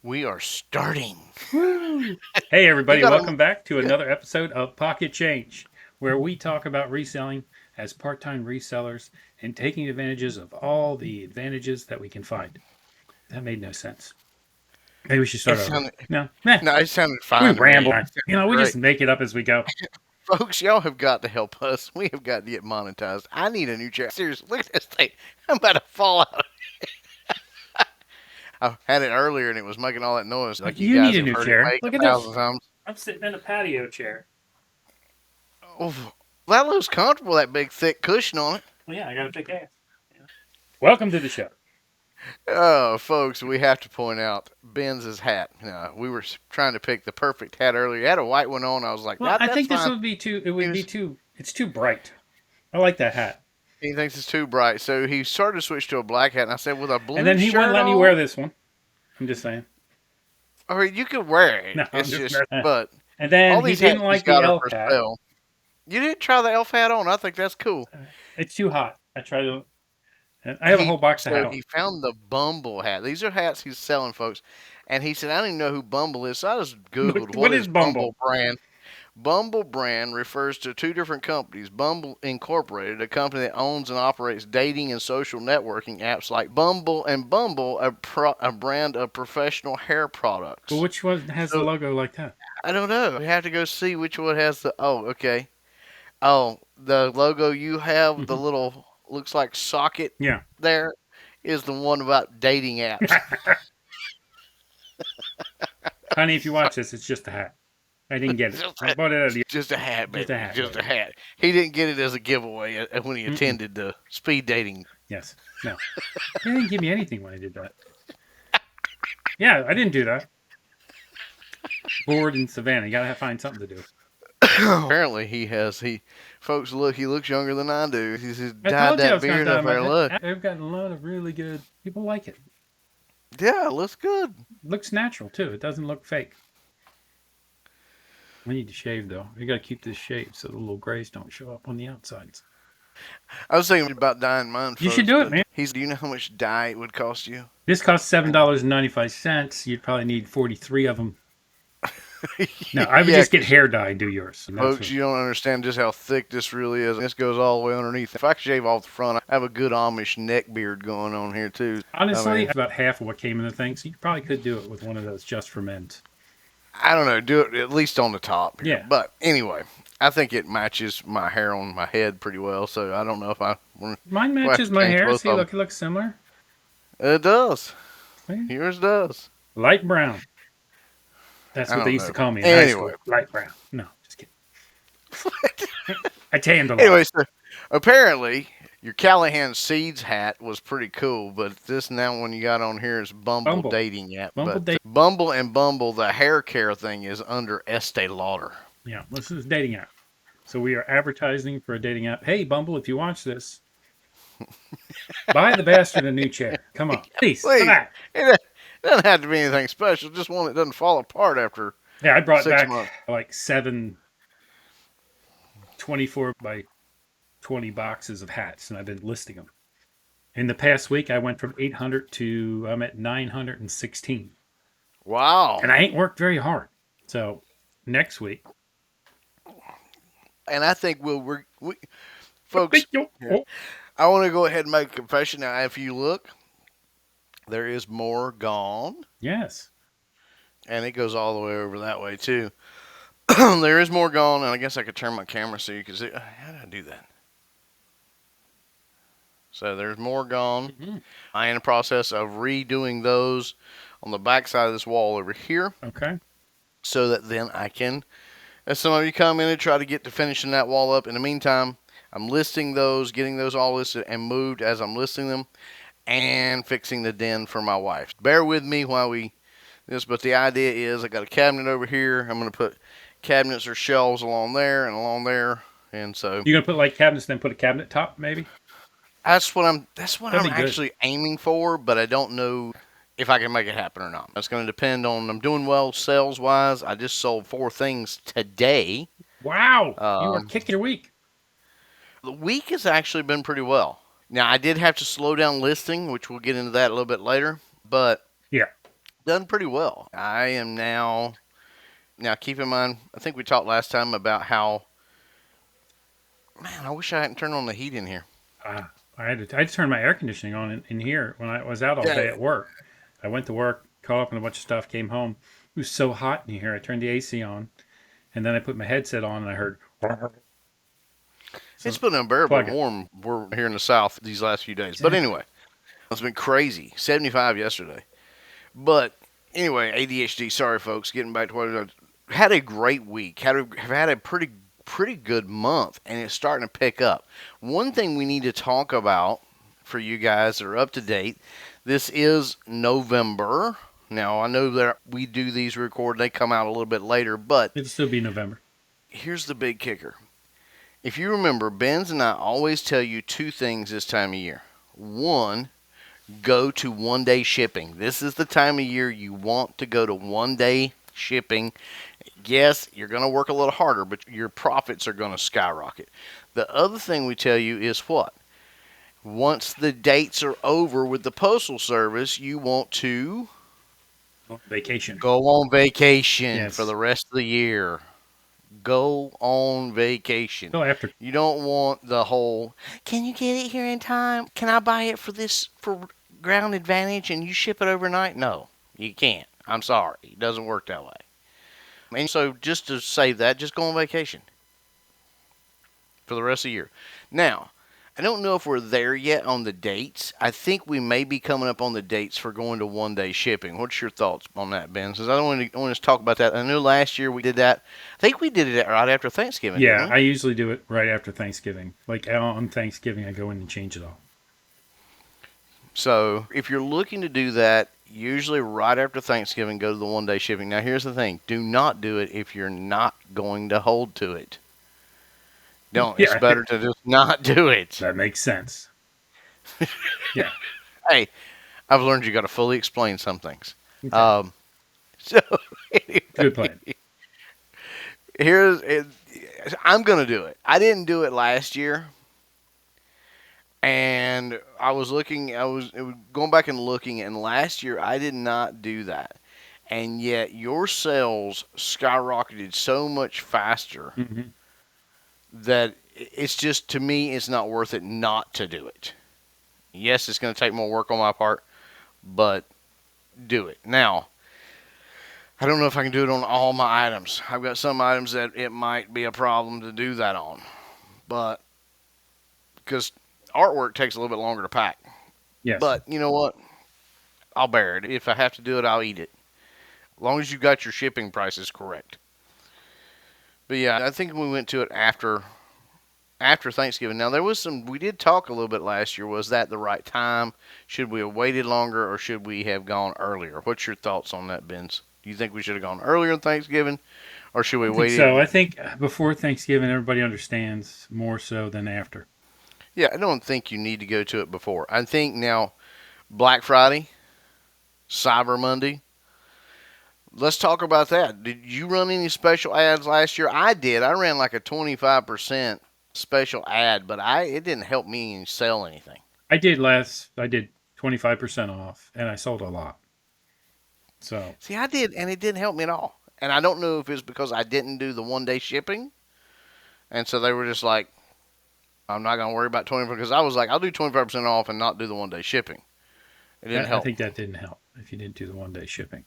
We are starting. Woo! Hey, You everybody, got to. welcome back to another episode of Pocket Change, where we talk about reselling as part time resellers and taking advantages of all the advantages that we can find. That made no sense. Maybe we should It start over. sounded. No, No, it sounded we fine to me. ramble. It sounded We great, just make it up as we go. folks. Y'all have got to help us. We have got to get monetized. I need a new chair. Seriously, look at this thing. I'm about to fall out. I had it earlier and it was making all that noise, like you You need guys a have new heard it chair. make Look a at thousand this. times. I'm sitting in a patio chair. Oh, that looks comfortable. That big thick cushion on it. Well, yeah, I got a big ass. Welcome to the show. Oh, folks, we have to point out Ben's hat. We were trying to pick the perfect hat earlier. He had a white one on. I was like, Well, I that's think this fine. would be too. It He would be was too. It's too bright. I like that hat. He thinks it's too bright, so he started to switch to a black hat. And I said, with a And blue then he wouldn't shirt let me on, wear this one. I'm just saying. or you could wear it. No, I'm It's just just, messing. but And then all he these didn't hats he's like the got are elf for hat. sale. You didn't try the elf hat on. I think that's cool. It's too hot. I tried to. I have a whole box of hat on. He found the Bumble hat. These are hats he's selling, folks. And he said, I don't even know who Bumble is. So I just Look, Googled what what is is Bumble? Bumble brand. Bumble brand refers to two different companies. Bumble Incorporated, a company that owns and operates dating and social networking apps like Bumble, and Bumble, a brand of professional hair Well, products. which one has the So logo like that? I don't know. We have to go see which one has the. Oh, okay. Oh, the logo you have, the Hmm. little looks like socket Yeah. there, is the one about dating apps. Honey, if you watch this, it's just a hat. I didn't get it. I bought it at the. Just a hat, Just a baby. hat, Just a baby. hat. He didn't get it as a giveaway when he Mm-mm. attended the speed dating. Yes. No. They didn't give me anything when I did that. Yeah, I didn't do that. Bored in Savannah. You gotta find something to do. Apparently, he has. Folks, look, he looks younger than I do. He's I dyed told you I that was gonna beard dye up my there. hair. Look, I've gotten a lot of really good. People like it. yeah, it looks good. Looks natural too. It doesn't look fake. I need to shave though. You gotta keep this shaved so the little grays don't show up on the outsides. I was thinking about dyeing mine, You should folks, do it, but man. do you know how much dye it would cost you? This costs $7.95. You'd probably need 43 of them. No, I would Yeah, just get because hair dye and do yours. And that's folks, what. you don't understand just how thick this really is. This goes all the way underneath. If I could shave off the front, I have a good Amish neck beard going on here too. I Honestly, mean, about half of what came in the thing, so you probably could do it with one of those just for men's. I don't know, do it at least on the top here. Yeah, But anyway, I think it matches my hair on my head pretty well. So I don't know if I want mine to have matches to my change hair. both See, of them. look, it looks similar. It does. See? Yours does. Light brown. That's I what they don't used to know. call me in high Anyway, school. Light brown. No, just kidding. I tanned a lot. anyway, so apparently your Callahan Seeds hat was pretty cool, but this now one you got on here is Bumble Bumble. dating app. Bumble But date. Bumble and Bumble, the hair care thing is under Estee Lauder. Yeah, this is a dating app. So we are advertising for a dating app. Hey, Bumble, if you watch this, buy the bastard a new chair. Come on, please, come Please, on. it doesn't have to be anything special. Just one that doesn't fall apart after Yeah, I brought six back months. like 7 24 by 20 boxes of hats, and I've been listing them. In the past week, I went from 800 to I'm at 916, Wow. and I ain't worked very hard. So next week, And I think folks, I want to go ahead and make a confession now. If you look, there is more gone, yes, and it goes all the way over that way too. There is more gone, and I guess I could turn my camera so you can see. How did I do that? So there's more gone. mm-hmm. I am in the process of redoing those on the back side of this wall over here, Okay. so that then I can, as some of you commented, try to get to finishing that wall up. In the meantime, I'm listing those, getting those all listed and moved as I'm listing them, and fixing the den for my wife. Bear with me while we this, but the idea is I got a cabinet over here. I'm going to put cabinets or shelves along there and along there, and so You're gonna put like cabinets, then put a cabinet top, maybe. that's what That'd I'm be good. actually aiming for, but I don't know if I can make it happen or not. That's going to depend on I'm doing well sales wise. I just sold 4 things today. Wow, you are Um, kicking your week. the week has actually been pretty well. Now I did have to slow down listing, which we'll get into that a little bit later, but Yeah. done pretty well. I am now keep in mind, I think we talked last time about how, man, I wish I hadn't turned on the heat in here. I had to turn my air conditioning on in here when I was out all Yeah. day at work. I went to work, caught up on a bunch of stuff, came home. It was so hot in here. I turned the AC on, and then I put my headset on, and I heard. It's So been unbearably plug it. warm. We're here in the South these last few days. But Exactly. anyway, it's been crazy. 75 yesterday. But anyway, ADHD. Sorry, folks. Getting back to what I was, had a great week. Have had a pretty good month, and it's starting to pick up. One thing we need to talk about for you guys that are up to date. This is November. Now I know that we do these record; they come out a little bit later. But It'll still be November. here's the big kicker. If you remember, Benz and I always tell you two things this time of year. One, go to 1 day shipping. This is the time of year you want to go to 1 day shipping. Yes, you're going to work a little harder, but your profits are going to skyrocket. The other thing we tell you is what? Once the dates are over with the Postal Service, you want to Vacation. go on vacation for Yes. the rest of the year. Go on vacation. Till after. You don't want the whole, can you get it here in time? Can I buy it for ground advantage and you ship it overnight? No, you can't. I'm sorry. It doesn't work that way. And so just to save that, just go on vacation for the rest of the year. Now, I don't know if we're there yet on the dates. I think we may be coming up on the dates for going to 1 day shipping. What's your thoughts on that, Ben? Since I don't want to talk about that. I know last year we did that. I think we did it right after Thanksgiving, didn't Yeah, we? I usually do it right after Thanksgiving. Like on Thanksgiving, I go in and change it all. So if you're looking to do that, usually right after Thanksgiving, go to the 1 day shipping. Now, here's the thing: do not do it if you're not going to hold to it. Don't. It's Yeah, better to just not do it. that makes sense. Yeah, Hey, I've learned you got to fully explain some things. okay. Um, so Good anyway, plan. here's it. I'm gonna do it. I didn't do it last year, and I was looking. It was going back and looking, and last year I did not do that, and yet your sales skyrocketed so much faster Hmm. that it's just, to me, it's not worth it not to do it. Yes, it's going to take more work on my part, but do it. Now, I don't know if I can do it on all my items. I've got some items that it might be a problem to do that on, but because artwork takes a little bit longer to pack. Yes. But you know what? I'll bear it. If I have to do it, I'll eat it. As long as you got your shipping prices correct. But yeah, I think we went to it after Thanksgiving. Now there was some. We did talk a little bit last year. Was that the right time? Should we have waited longer, or should we have gone earlier? What's your thoughts on that, Benz? Do you think we should have gone earlier on Thanksgiving, or should we I think waited? so. I think before Thanksgiving, everybody understands more so than after. Yeah, I don't think you need to go to it before. I think now Black Friday, Cyber Monday. Let's talk about that. Did you run any special ads last year? I did. I ran like a 25% special ad, but I it didn't help me sell anything. I did 25% off, and I sold a lot. So See, I did, and it didn't help me at all. And I don't know if it's because I didn't do the 1 day shipping, and so they were just like, "I'm not gonna worry about 20," because I was like, "I'll do 25% off and not do the 1 day shipping." It didn't I help. think that didn't help if you didn't do the 1 day shipping.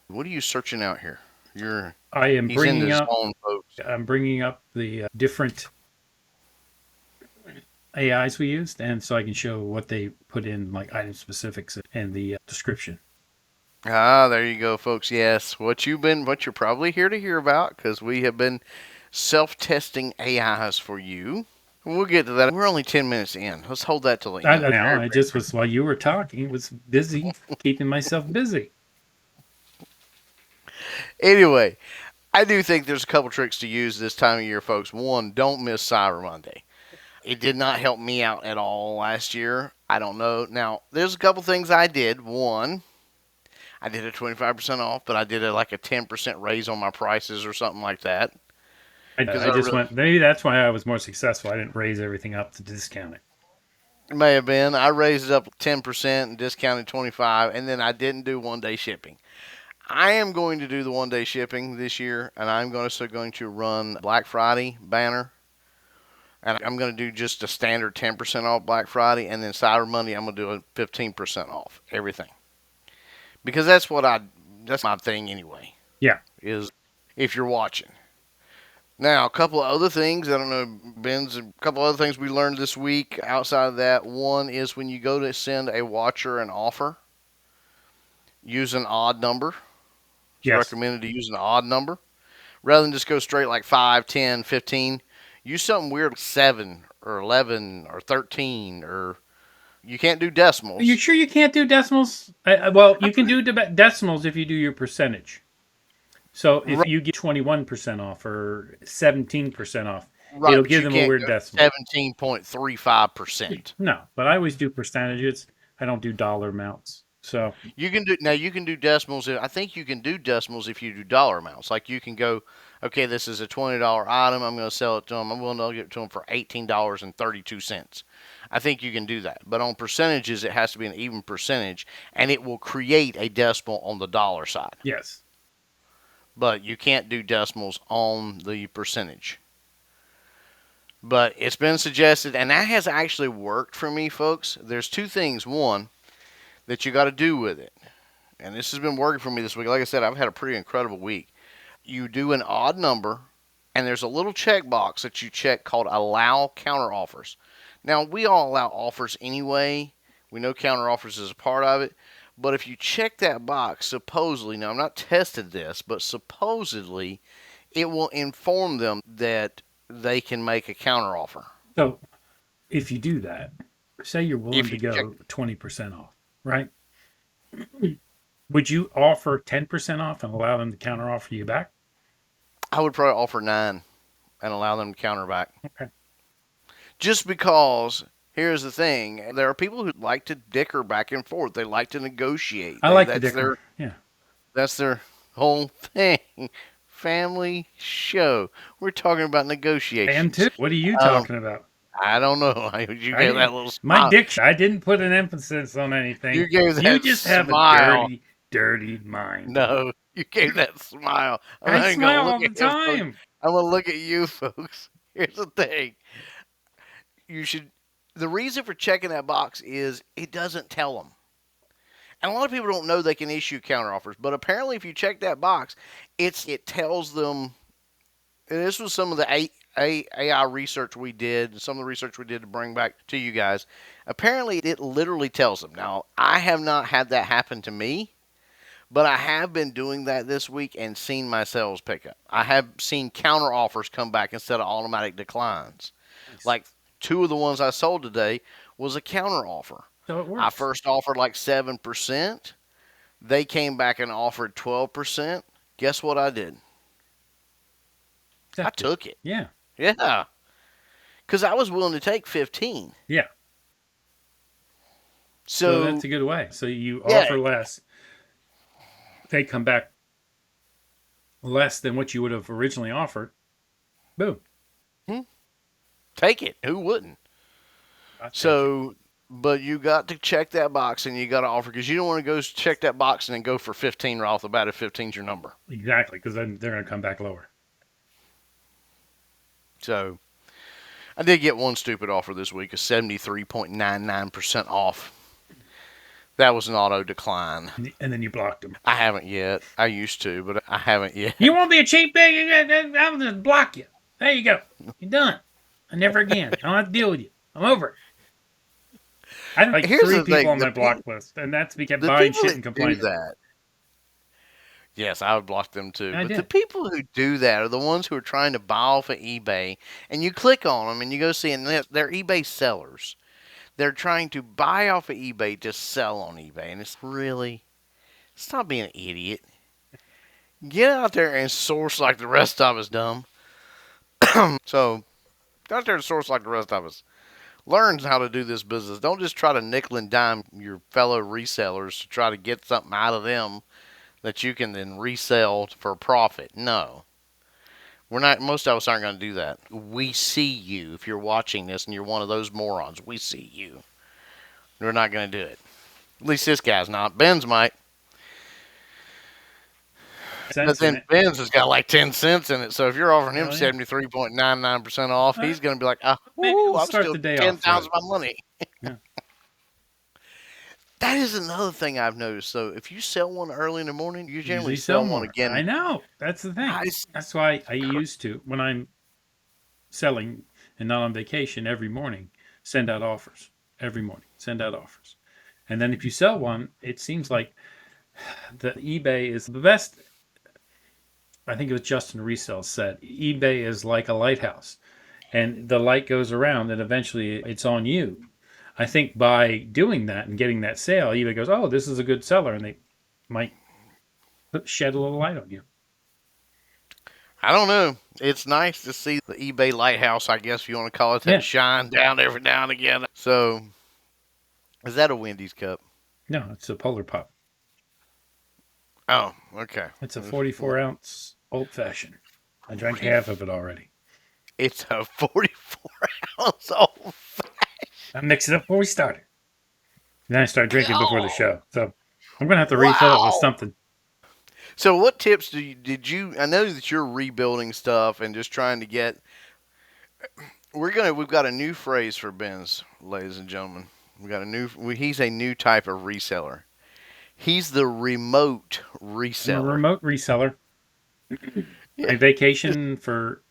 What are you searching out here? You're I am He's in bringing the up. zone, folks. I'm bringing up the different AIs we used, and so I can show what they put in, like item specifics and the description. Ah, there you go, folks. Yes, what you're probably here to hear about, because we have been self-testing AIs for you. We'll get to that. We're only 10 minutes in. Let's hold that till the end. Now I just was while you were talking was busy keeping myself busy. Anyway, I do think there's a couple tricks to use this time of year, folks. One, don't miss Cyber Monday. It did not help me out at all last year. I don't know. Now, there's a couple things I did. One, I did a 25% off, but I did like a 10% raise on my prices or something like that. Because I I just really, went. Maybe that's why I was more successful. I didn't raise everything up to discount it. It may have been. I raised it up 10% and discounted 25, and then I didn't do 1 day shipping. I am going to do the 1 day shipping this year, and I'm also going to run Black Friday banner, and I'm going to do just a standard 10% off Black Friday, and then Cyber Monday I'm going to do a 15% off everything because that's my thing anyway. Yeah. Is if you're watching. Now, a couple of other things. I don't know, Ben's. A couple of other things we learned this week outside of that. One is when you go to send a watcher an offer, use an odd number. It's Yes. recommended to use an odd number rather than just go straight like 5, 10, 15. Use something weird like 7 or 11 or 13 or you can't do Are you decimals. sure you can't do decimals? Well, you can do decimals if you do your percentage. So if you get 21% off or 17% off, Right, it'll but give you them a can't weird go to decimal. 17.35%. No, but I always do percentages. I don't do dollar amounts. So, You can do decimals. I think you can do decimals if you do dollar amounts. Like you can go, okay, this is a $20 item. I'm going to sell it to them. I'm willing to give it to them for $18.32. I think you can do that. But on percentages, it has to be an even percentage, and it will create a decimal on the dollar side. yes. But you can't do decimals on the percentage. But it's been suggested, and that has actually worked for me, folks. There's two things. One, that you got to do with it. And this has been working for me this week. Like I said, I've had a pretty incredible week. You do an odd number, and there's a little checkbox that you check called allow counter offers. Now, we all allow offers anyway. We know counter offers is a part of it. But if you check that box, supposedly, now I'm not tested this, but supposedly it will inform them that they can make a counter offer. So if you do that, say you're willing If to you check, go 20% off, right? Would you offer 10% off and allow them to counter offer you back? I would probably offer 9 and allow them to counter back. Okay. Just because here's the thing, there are people who like to dicker back and forth. They like to negotiate. I They like the dicker. Yeah. that's their whole thing. Family show. We're talking about And two, negotiations. what are you Um, talking about? I don't know. You I gave that didn't, little my smile. diction, I didn't put an emphasis on You anything. gave You that just have a smile. dirty, dirty mind. No, you gave that smile. I'm I not even gonna smile look all at the him, folks. time. I'm gonna look at you, folks. Here's the thing. You should. The reason for checking that box is it doesn't tell them. And a lot of people don't know they can issue counteroffers, but apparently, if you check that box, it tells them. And this was some of the AI research we did, some of the research we did to bring back to you guys. Apparently, it literally tells them. Now, I have not had that happen to me, but I have been doing that this week and seen my sales pick up. I have seen counteroffers come back instead of automatic declines. Nice. Like two of the ones I sold today was a counteroffer. So it I works. first offered like 7%. They came back and offered 12%. Guess what I did? I Accepted. took it. Yeah. Yeah. Because I was willing to take 15. Yeah. So that's So, a good way. So you yeah, offer less. They come back less than what you would have originally offered. Boom. hmm, take it. Who wouldn't? I take it. So, but you got to check that box and you got to offer because you don't want to go check that box and then go for 15 right off the bat if 15's your number. Exactly, because then they're going to come back lower. So, I did get one stupid offer this week, a 73.99% off. That was an auto decline. And then you blocked them. I haven't yet. I used to, but I haven't yet. You won't be a cheap bitch. I'm going to block you. There you go. You're done. And never again. I don't have to deal with you. I'm over it. I have like Here's three the people thing: on my block list, and that's because the buying people shit that and do complaining. that, yes, I would block them too. I But the did. people who do that are the ones who are trying to buy off of eBay, and you click on them and you go see, and they're eBay sellers. They're trying to buy off of eBay to sell on eBay, and it's really stop being an idiot. Get out there and source like the rest of us, dumb. So get out there and source like the rest of us. Learn how to do this business. Don't just try to nickel and dime your fellow resellers to try to get something out of them that you can then resell for a profit. No. We're not most of us aren't going to do that. We see you if you're watching this and you're one of those morons. We see you. We're not going to do it. At least this guy's not. Ben's might. But Cents in then it. Ben's has got like 10 cents in it. So if you're offering him Hell yeah. 73.99% off, All right. he's going to be like, oh, Maybe woo, we'll I'm start still the day 10 off times right. my money. Yeah. That is another thing I've noticed. So if you sell one early in the morning, you generally Usually sell sell one more. I again. know. That's the thing. I, That's why I used to, when I'm selling and not on vacation, every morning, send out offers. Every morning, send out offers. And then if you sell one, it seems like the eBay is the best. I think it was Justin Resell said eBay is like a lighthouse, and the light goes around, and eventually it's on you. I think by doing that and getting that sale, eBay goes, "Oh, this is a good seller," and they might shed a little light on you. I don't know. It's nice to see the eBay lighthouse, I guess if you want to call it that, Yeah, shine down every now and again. So is that a Wendy's cup? no, it's a Polar Pop. Oh, okay. It's a 44-ounce old fashioned. I drank 40, half of it already. it's a 44 ounce old. I mixed it up before we started. And then I started drinking before the Oh, show, so I'm gonna have to refill it with wow. something. So what tips did you? I know that you're rebuilding stuff and just trying to get. We've got a new phrase for Ben's, ladies and gentlemen. We got a new. He's a new type of reseller. He's the remote I'm a reseller. remote reseller. Yeah, I vacation for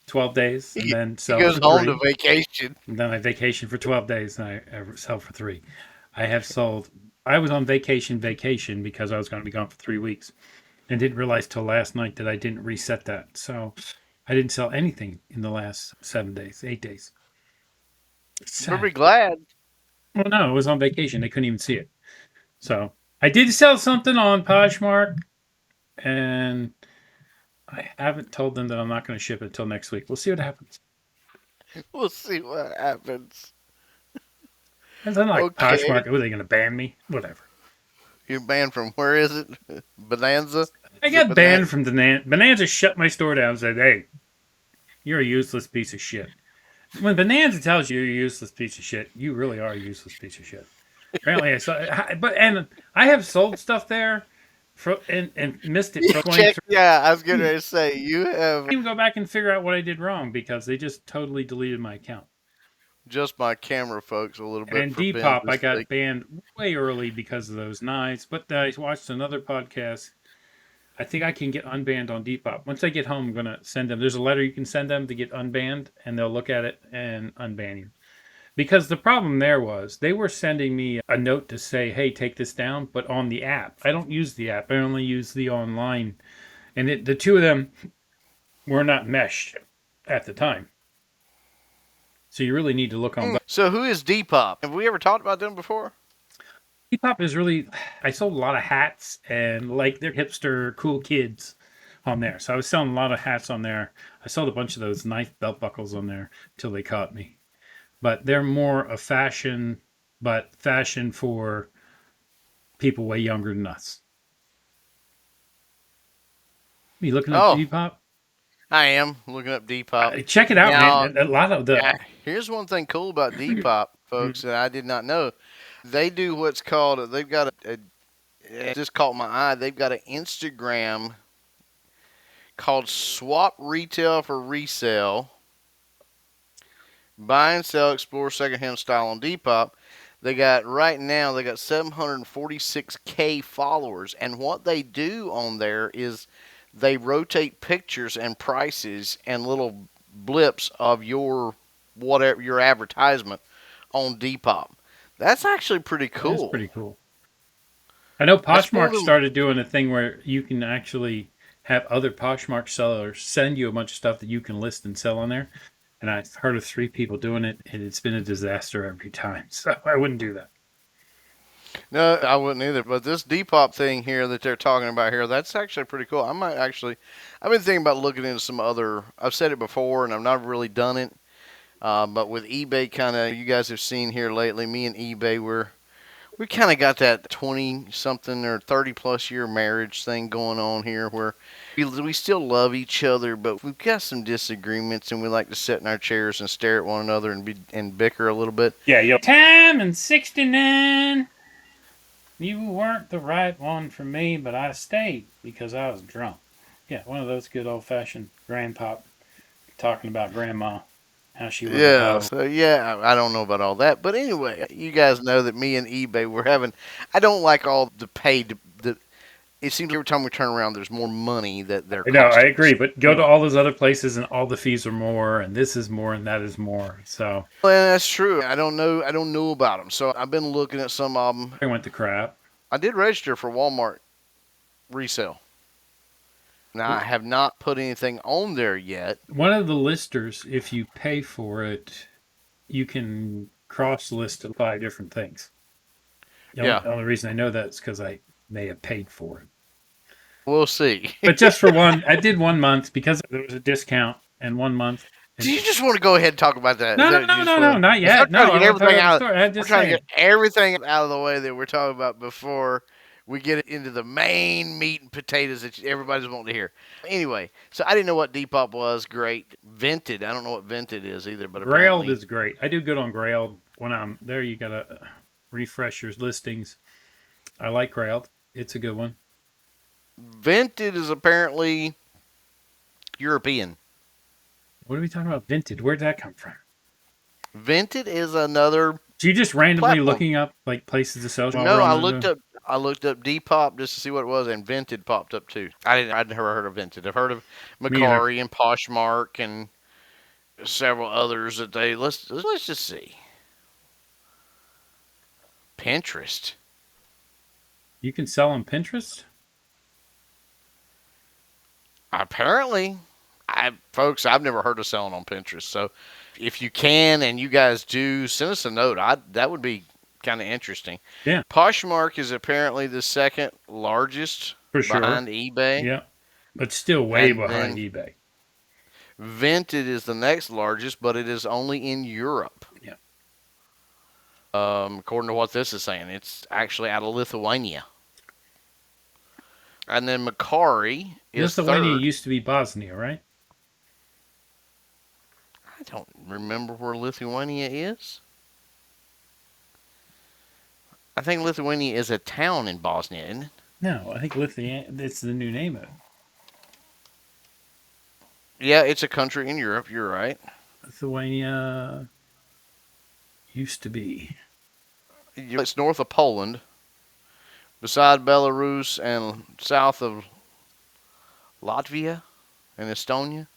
12 days and then he sell goes for home to three. vacation. And then I vacation for 12 days and I sell for three. I have sold, I was on vacation because I was going to be gone for 3 weeks and didn't realize till last night that I didn't reset that. So I didn't sell anything in the last 7 days, 8 days. It's Better be sad. glad. Well, no, I was on vacation. They couldn't even see it. So I did sell something on Poshmark and I haven't told them that I'm not going to ship it until next week. We'll see what happens. We'll see what happens. And then like Okay, Poshmark, are they going to ban me? Whatever. you're banned from where is it? Bonanza? I Is it got banned Bonanza? from Bonanza shut my store down and said, "Hey, you're a useless piece of shit." When Bonanza tells you you're a useless piece of shit, you really are a useless piece of shit. Apparently, I saw, but and I have sold stuff there, and missed it You for check. 23. Yeah, I was getting I ready to say you have didn't even go back and figure out what I did wrong because they just totally deleted my account. just my camera folks a little And bit in for Ben's Depop, I sake. got banned way early because of those knives. But I watched another podcast. I think I can get unbanned on Depop. Once I get home, I'm gonna send them. There's a letter you can send them to get unbanned, and they'll look at it and unban you. Because the problem there was they were sending me a note to say, "Hey, take this down," but on the app. I don't use the app. I only use the online, and the two of them were not meshed at the time. So you really need to look on both. So who is Depop? Have we ever talked about them before? Depop is really. I sold a lot of hats and like they're hipster cool kids on there. So I was selling a lot of hats on there. I sold a bunch of those knife belt buckles on there till they caught me. But they're more a fashion, but fashion for people way younger than us. Are you looking up Oh, Depop? I am looking up Depop. Check it out, Now, man. A lot of the. here's one thing cool about Depop, folks, that I did not know. They do what's called, they've got it just caught my eye. They've got an Instagram called Swap Retail for Resale. Buy and sell, explore secondhand style on Depop. They got right now, they got 746K followers. And what they do on there is they rotate pictures and prices and little blips of your whatever your advertisement on Depop. That's actually pretty That's cool. pretty cool. I know That's one of Poshmark them. started doing a thing where you can actually have other Poshmark sellers send you a bunch of stuff that you can list and sell on there. And I've heard of 3 people doing it, and it's been a disaster every time. So I wouldn't do that. No, I wouldn't either. But this Depop thing here that they're talking about here, that's actually pretty cool. I might actually, I've been thinking about looking into some other. I've said it before, and I've not really done it. But with eBay, kind of, you guys have seen here lately, me and eBay, we kind of got that 20 something or 30 plus year marriage thing going on here where we still love each other, but we've got some disagreements and we like to sit in our chairs and stare at one another and bicker a little bit. Yeah, yo. Time and 69. You weren't the right one for me, but I stayed because I was drunk. Yeah, one of those good old fashioned grandpop talking about grandma, how she was a Yeah, hoe. so yeah, I don't know about all that, but anyway, you guys know that me and eBay we're having. I don't like all the paid. The it seems every time we turn around, there's more money that they're No, I costing agree, us. but go to all those other places and all the fees are more, and this is more, and that is more. So Well, that's true. I don't know. I don't know about them, so I've been looking at some of them. I went to crap. I did register for Walmart resale. Now I have not put anything on there yet. One of the listers, if you pay for it, you can cross list 5 different things. Yeah, The only reason I know that is because I may have paid for it. we'll see. But just for one, I did 1 month because there was a discount and 1 month. Do And you just want to go ahead and talk about that? Is no, no, that no, just no, what? no, not Because I'm yet. No, trying to I get don't want to talk everything about the out. story. I'm We're just trying to get saying. everything out of the way that we're talking about before we get into the main meat and potatoes that everybody's wanting to hear. Anyway, so I didn't know what Depop was. Great, Vented. I don't know what Vented is either, but Grailed apparently is great. I do good on Grailed. When I'm there, you gotta refresh your listings. I like Grailed. It's a good one. Vented is apparently European. What are we talking about? Vinted. Where'd that come from? Vented is another So you just randomly platform. looking up like places to sell while we're No, on I the. looked up. I looked up Depop just to see what it was, and Vented popped up too. I didn't. I'd never heard of Vented. I've heard of Me either. Macari and Poshmark and several others that they let's just see. Pinterest. You can sell on Pinterest. Apparently, folks, I've never heard of selling on Pinterest. So, if you can and you guys do, send us a note. That would be kind of interesting. Yeah, Poshmark is apparently the second largest for sure. behind eBay, Yeah, but still way and behind then eBay. Vinted is the next largest, but it is only in Europe. Yeah. According to what this is saying, it's actually out of Lithuania. And then Macari is Lithuania third. used to be Bosnia, right? I don't remember where Lithuania is. I think Lithuania is a town in Bosnia, isn't it? No, I think Lithuania. It's the new name of it. Yeah, it's a country in Europe. You're right. Lithuania used to be. It's north of Poland, beside Belarus and south of Latvia and Estonia.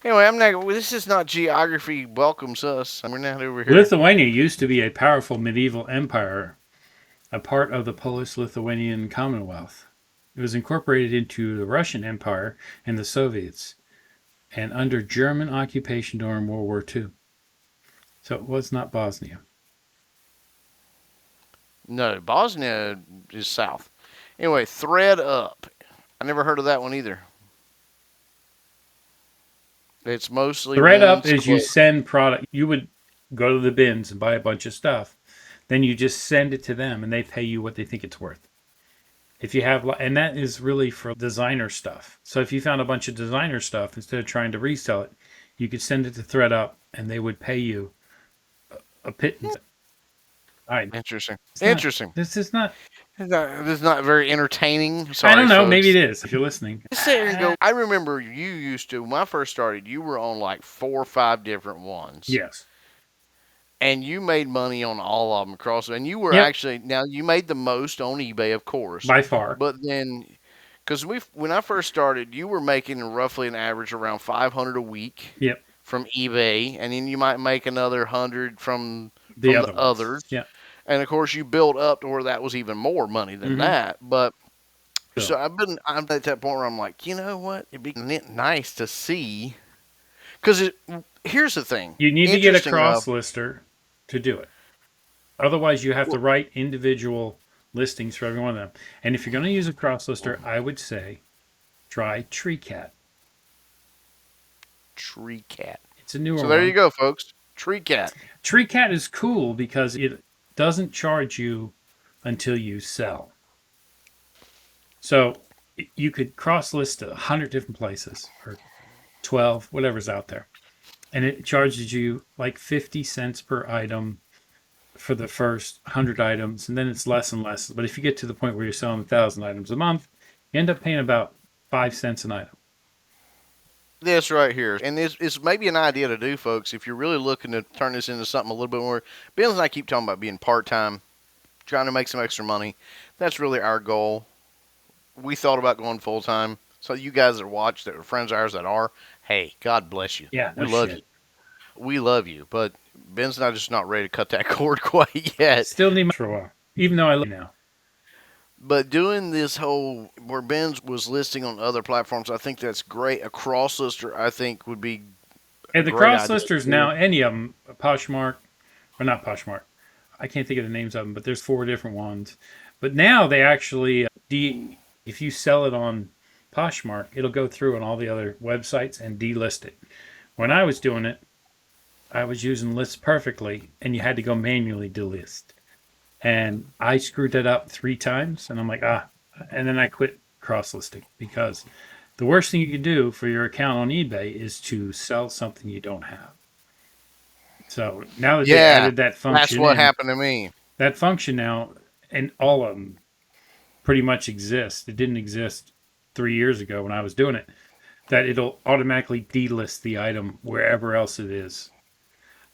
Anyway, I'm not. This is not geography welcomes us. We're not over here. Lithuania used to be a powerful medieval empire, a part of the Polish-Lithuanian Commonwealth. It was incorporated into the Russian Empire and the Soviets, and under German occupation during World War II. So it was not Bosnia. No, Bosnia is south. Anyway, Thread Up. I never heard of that one either. It's mostly Thread up men's is you clothes. send product. You would go to the bins and buy a bunch of stuff. Then you just send it to them and they pay you what they think it's worth. If you have, and that is really for designer stuff. So if you found a bunch of designer stuff, instead of trying to resell it, you could send it to ThreadUp and they would pay you a pittance. All right. Interesting. It's not, Interesting. this is not, This is not very entertaining. I Sorry, don't know. Maybe folks. it is if you're listening. Just sit here and go. I remember you used to, when I first started, you were on like 4 or 5 different ones. Yes. And you made money on all of them across. And you were Yep. actually, now you made the most on eBay, of course. By far. But then, because when I first started, you were making roughly an average around 500 a week Yep. from eBay. And then you might make another 100 The from other the ones. others. Yeah. And of course, you built up to where that was even more money than Mm-hmm. that. But So so I'm at that point where I'm like, you know what? It'd be nice to see. Because here's the thing. you need to get a Interesting enough, cross lister to do it. Otherwise, you have to write individual listings for every one of them. And if you're going to use a cross lister, I would say try TreeCat. Tree Cat. It's a newer So there you one. go, folks. Tree Cat. TreeCat is cool because it doesn't charge you until you sell. So you could cross list 100 different places or 12, whatever's out there. And it charges you like 50 cents per item for the first 100 items. And then it's less and less. But if you get to the point where you're selling 1,000 items a month, you end up paying about 5 cents an item. This right here, and this is maybe an idea to do, folks, if you're really looking to turn this into something a little bit more. Ben and I keep talking about being part time, trying to make some extra money. That's really our goal. We thought about going full time. So you guys that watch, that are friends of ours that are, hey, God bless you. Yeah, We no love you. shit. We love you. But Ben's not just not ready to cut that cord quite yet. Still need for a while, even though I live now. But doing this whole where Ben's was listing on other platforms, I think that's great. A cross lister, I think, would be a And the great cross idea listers too. now, any of them, Poshmark, or not Poshmark, I can't think of the names of them, but there's four different ones. But now they actually, if you sell it on Poshmark, it'll go through on all the other websites and delist it. When I was doing it, I was using lists perfectly, and you had to go manually delist. And I screwed that up 3 times, and I'm like, and then I quit cross listing because the worst thing you can do for your account on eBay is to sell something you don't have. So now that they Yeah, added that that's function what in, happened to me. that function now, and all of them pretty much exist. It didn't exist 3 years ago when I was doing it, that it'll automatically delist the item wherever else it is.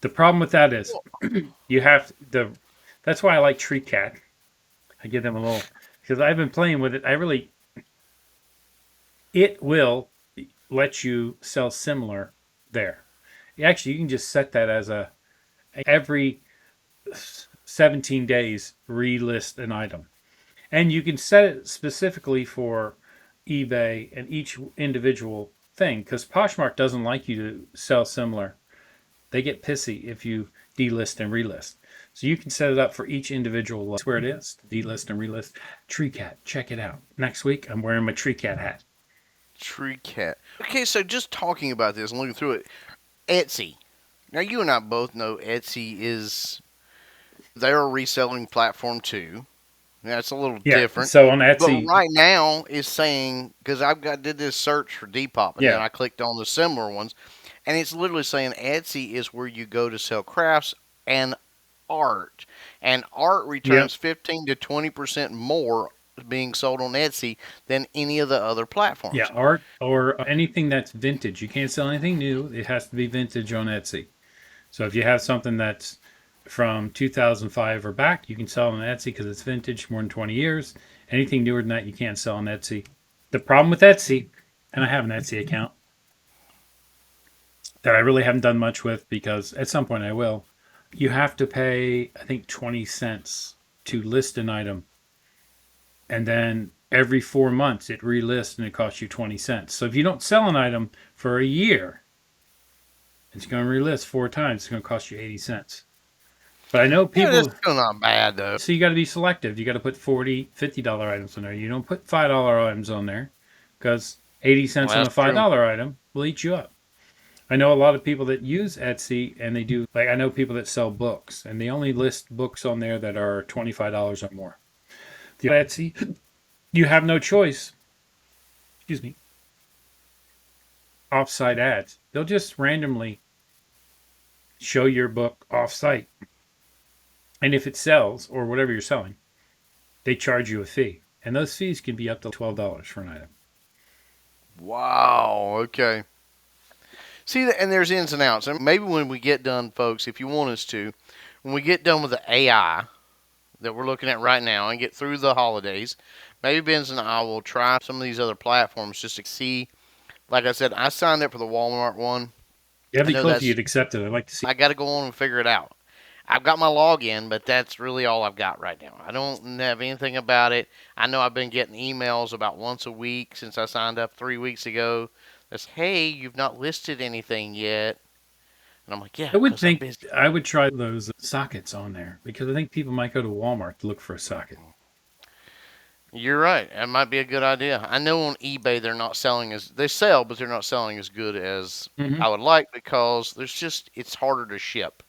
The problem with that is you have that's why I like TreeCat. I give them a little, because I've been playing with it. It will let you sell similar there. Actually, you can just set that as a every 17 days relist an item. And you can set it specifically for eBay and each individual thing because Poshmark doesn't like you to sell similar. They get pissy if you delist and relist. So you can set it up for each individual list where it is, delist and relist. Tree Cat, check it out. Next week, I'm wearing my Tree Cat hat. Tree cat. Okay, so just talking about this and looking through it, Etsy. Now you and I both know Etsy is they're a reselling platform too. Yeah, it's a little Yeah. different. So on But Etsy, right now is saying because I've got did this search for Depop and then yeah, I clicked on the similar ones, and it's literally saying Etsy is where you go to sell crafts and art, and art yeah, returns 15 to 20% more being sold on Etsy than any of the other yeah, platforms. art or anything that's vintage. You can't sell anything new. It has to be vintage on Etsy. So if you have something that's from 2005 or back, you can sell on Etsy because it's vintage, more than 20 years. Anything newer than that, you can't sell on Etsy. The problem with Etsy, and I have an Etsy account that I really haven't done much with because at some point I will. You have to pay, I think, 20 cents to list an item. And then every 4 months it relists and it costs you 20 cents. So if you don't sell an item for a year, it's going to relist 4 times. It's going to cost you 80 cents. But I know Yeah, that's people, still not bad though. so you got to be selective. You got to put 40, $50 items on there. You don't put $5 items on there because 80 Well, cents on a that's true. $5 item will eat you up. I know a lot of people that use Etsy and they do, like, I know people that sell books and they only list books on there that are $25 or more. The Etsy, you have no choice, excuse me, offsite ads. They'll just randomly show your book offsite. And if it sells or whatever you're selling, they charge you a fee. And those fees can be up to $12 for an item. Wow. Okay. See, and there's ins and outs. And maybe when we get done, folks, if you want us to, when we get done with the AI that we're looking at right now and get through the holidays, maybe Benz and I will try some of these other platforms just to see. Like I said, I signed up for the Walmart one. Yeah, it'd I be know cool if that's. you'd accept it. I'd like to see. I got to go on and figure it out. I've got my login, but that's really all I've got right now. I don't have anything about it. I know I've been getting emails about once a week since I signed up 3 weeks ago. That's, hey, you've not listed anything yet. And I'm like, I yeah, would because I'm think busy. I would try those sockets on there because I think people might go to Walmart to look for a socket. You're right. That might be a good idea. I know on eBay they're not selling as they sell, but they're not selling as good as Mm-hmm. I would like because there's just it's harder to ship.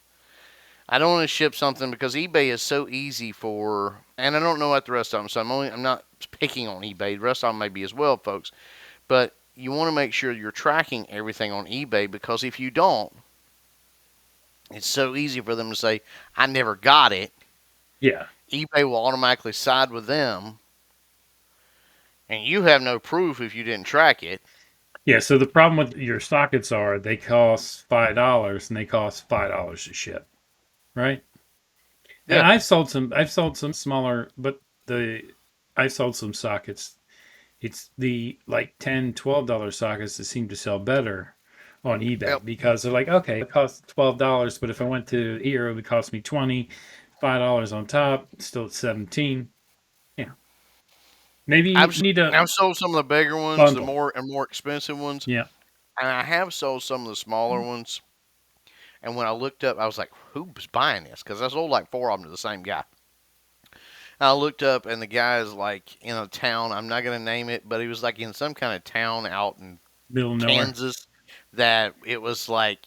I don't want to ship something because eBay is so easy for, and I don't know what the rest of them. So I'm not picking on eBay. The rest of them may be as well, folks. But you want to make sure you're tracking everything on eBay because if you don't, it's so easy for them to say, "I never got it." Yeah. eBay will automatically side with them, and you have no proof if you didn't track it. Yeah. So the problem with your sockets are they cost $5 and they cost $5 to ship, right? And Yeah. I've sold some smaller, but the I sold some sockets. It's the like $10, $12 sockets that seem to sell better on eBay Yep. because they're like, okay, it costs $12, but if I went to here, it would cost me 20, $5 on top, still at 17. Yeah. Maybe you I've need a I've sold some of the bigger ones, the bundle. more expensive ones, Yeah. and I have sold some of the smaller ones. And when I looked up, I was like, "Who's buying this?" Because I sold like four of them to the same guy. And I looked up, and the guy is like in a town. I'm not gonna name it, but he was like in some kind of town out in Middle of nowhere. Kansas. That it was like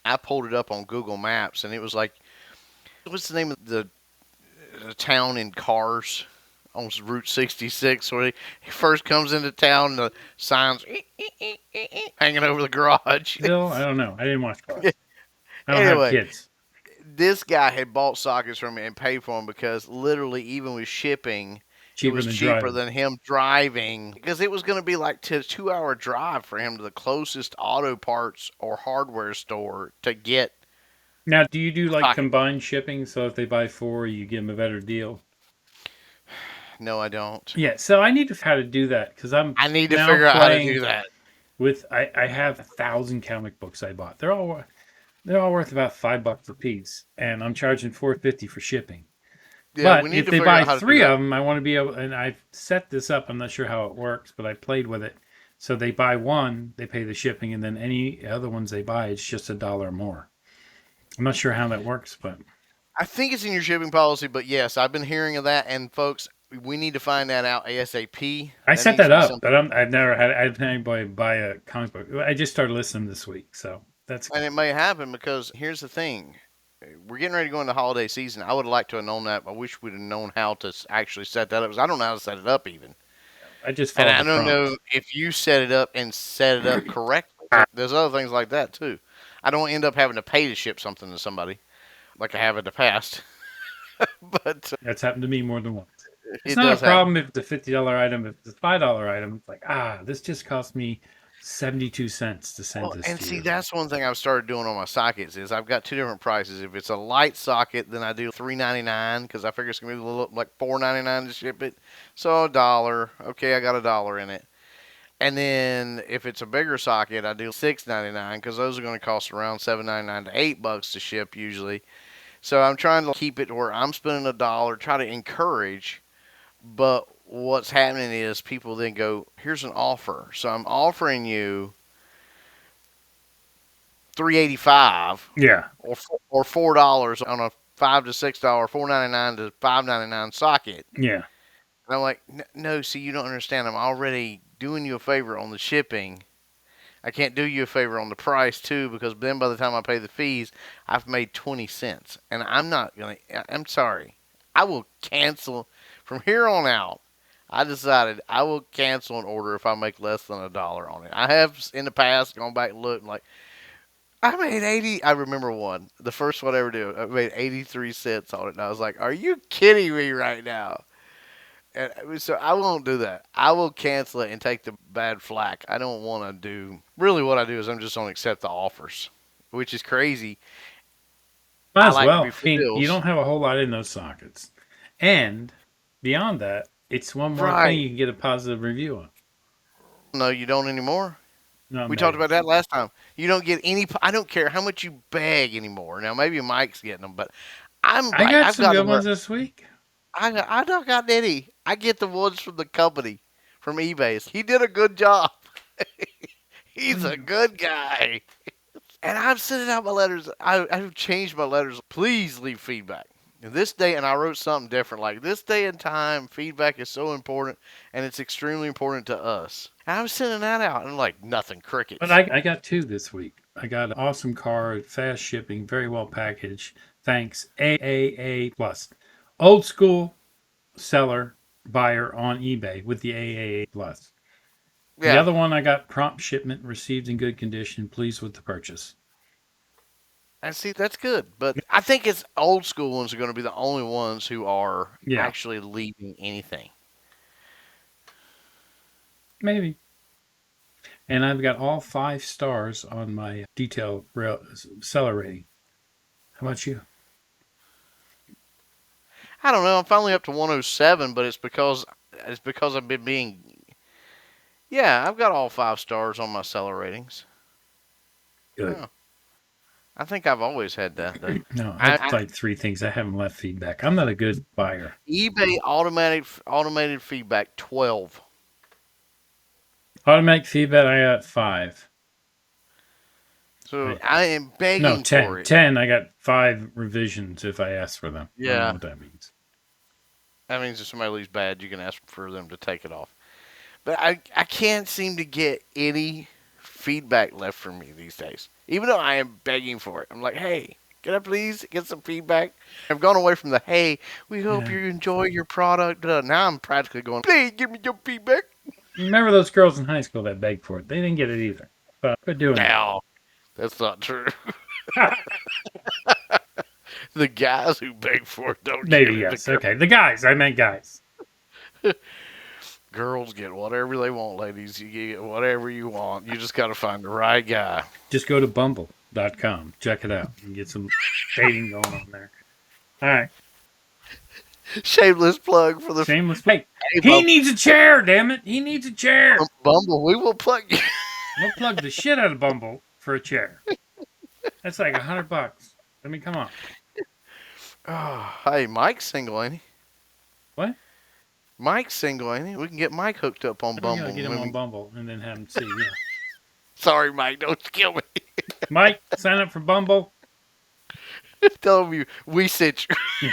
I pulled it up on Google Maps, and it was like, what's the name of the town in Cars? On Route 66, where he first comes into town, the signs hanging over the garage. Bill, I don't know. I didn't watch cars. I don't have Anyway, kids. this guy had bought sockets from me and paid for them because literally, even with shipping, it Cheaper was than cheaper driving. than him driving because it was going to be like a 2 hour drive for him to the closest auto parts or hardware store to get Now, do you do like socket. combined shipping? So if they buy four, you give them a better deal? No, I don't. Yeah. So I need to how to do that because I'm I need to now figure out how to playing do that. with. I have 1,000 comic books I bought. They're all worth about $5 a piece, and I'm charging 450 for shipping. Yeah, But we need if to they figure buy out how to do three that. of them, I want to be able. And I've set this up. I'm not sure how it works, but I played with it. So they buy one, they pay the shipping, and then any other ones they buy, it's just $1 more. I'm not sure how that works, but I think it's in your shipping policy, but yes, I've been hearing of that. And folks, we need to find that out ASAP. I That set needs that to be up. something. But I've had anybody buy a comic book. I just started listening this week, so that's And it may happen because here's the thing. We're getting ready to go into holiday season. I would have liked to have known that. I wish we'd have known how to actually set that up because I don't know how to set it up even. I just And followed I the don't know prompt. if you set it up and set it up correctly. There's other things like that too. I don't end up having to pay to ship something to somebody like I have in the past, but That's happened to me more than once. It's it not a does happen. problem if it's a $50 item. If it's a $5 item, it's like, this just cost me 72 cents to send Well, this and to see, you. that's one thing I've started doing on my sockets is I've got two different prices. If it's a light socket, then I do $3.99 because I figure it's gonna be a little like $4.99 to ship it. So a dollar, okay, I got a dollar in it. And then if it's a bigger socket, I do $6.99 because those are going to cost around $7.99 to $8 to ship usually. So I'm trying to keep it to where I'm spending a dollar, try to encourage. But what's happening is people then go, "Here's an offer." So I'm offering you 3.85 Yeah, or $4 on a $5 to $6, 4.99 to $5.99 socket. yeah. And I'm like, no, see, you don't understand. I'm already doing you a favor on the shipping. I can't do you a favor on the price too because then by the time I pay the fees, I've made 20 cents. And I'm not going to, I'm sorry. I will cancel from here on out. I decided I will cancel an order if I make less than a dollar on it. I have in the past gone back and looked and like, I made 80. I remember one, the first one I ever did. I made 83 cents on it. And I was like, are you kidding me right now? And so I won't do that. I will cancel it and take the bad flack. I don't want to do. Really, what I do is I'm just going to accept the offers, which is crazy. Might I as like to be well. I mean, you frills. don't have a whole lot in those sockets. And beyond that, it's one more thing Right. you can get a positive review on. No, you don't anymore. Not We talked many. about that last time. You don't get any. I don't care how much you beg anymore. Now maybe Mike's getting them, but I'm I like got I've some gotten good where ones this week. I don't got any. I get the ones from the company from eBay. He did a good job. He's a good guy. And I'm sending out my letters. I've changed my letters. Please leave feedback. This day, and I wrote something different like this day and time, feedback is so important and it's extremely important to us. And I was sending that out and like nothing, But crickets. I got two this week. I got an awesome card, fast shipping, very well packaged. Thanks. AAA plus. Old school seller buyer on eBay with the AAA plus. The Yeah. other one I got prompt shipment received in good condition. Pleased with the purchase. And see, that's good. But I think it's old school ones are going to be the only ones who are Yeah, actually leaving anything. maybe. And I've got all 5 stars on my seller rating. How about you? I don't know. I'm finally up to 107, but it's because I've been being. Yeah, I've got all 5 stars on my seller ratings. Good. Yeah, I think I've always had that though. No, I, I've like 3 things. I haven't left feedback. I'm not a good buyer. eBay automated feedback 12. Automatic feedback, I got 5. So I, I am no, begging 10. for it. 10, I got 5 revisions if I ask for them. I don't know Yeah, what that means. that means if somebody leaves bad, you can ask for them to take it off. But I can't seem to get any feedback left from me these days. Even though I am begging for it. I'm like, hey, can I please get some feedback? I've gone away from the hey, we hope Yeah. you enjoy your product. Now I'm practically going, please give me your feedback. Remember those girls in high school that begged for it? They didn't get it either. But quit doing that. Now, that's not true. The guys who beg for it don't Maybe, get it. The yes. Okay. The guys. I meant guys. girls get whatever they want, ladies. You get whatever you want. You just got to find the right guy. Just go to bumble.com. Check it out and get some dating going on there. All right. Shameless plug for the Shameless. Hey, hey, he needs a chair, damn it. He needs a chair. Bumble. We will plug you. We'll plug the shit out of Bumble for a chair. That's like $100. I mean, come on. Oh, hey, Mike's single, ain't he? What? Mike's single, ain't he? We can get Mike hooked up on Oh, yeah, Bumble. get him on Bumble and then have him see. Yeah. Sorry, Mike, don't kill me. Mike, sign up for Bumble. Tell him we sent you. Yeah.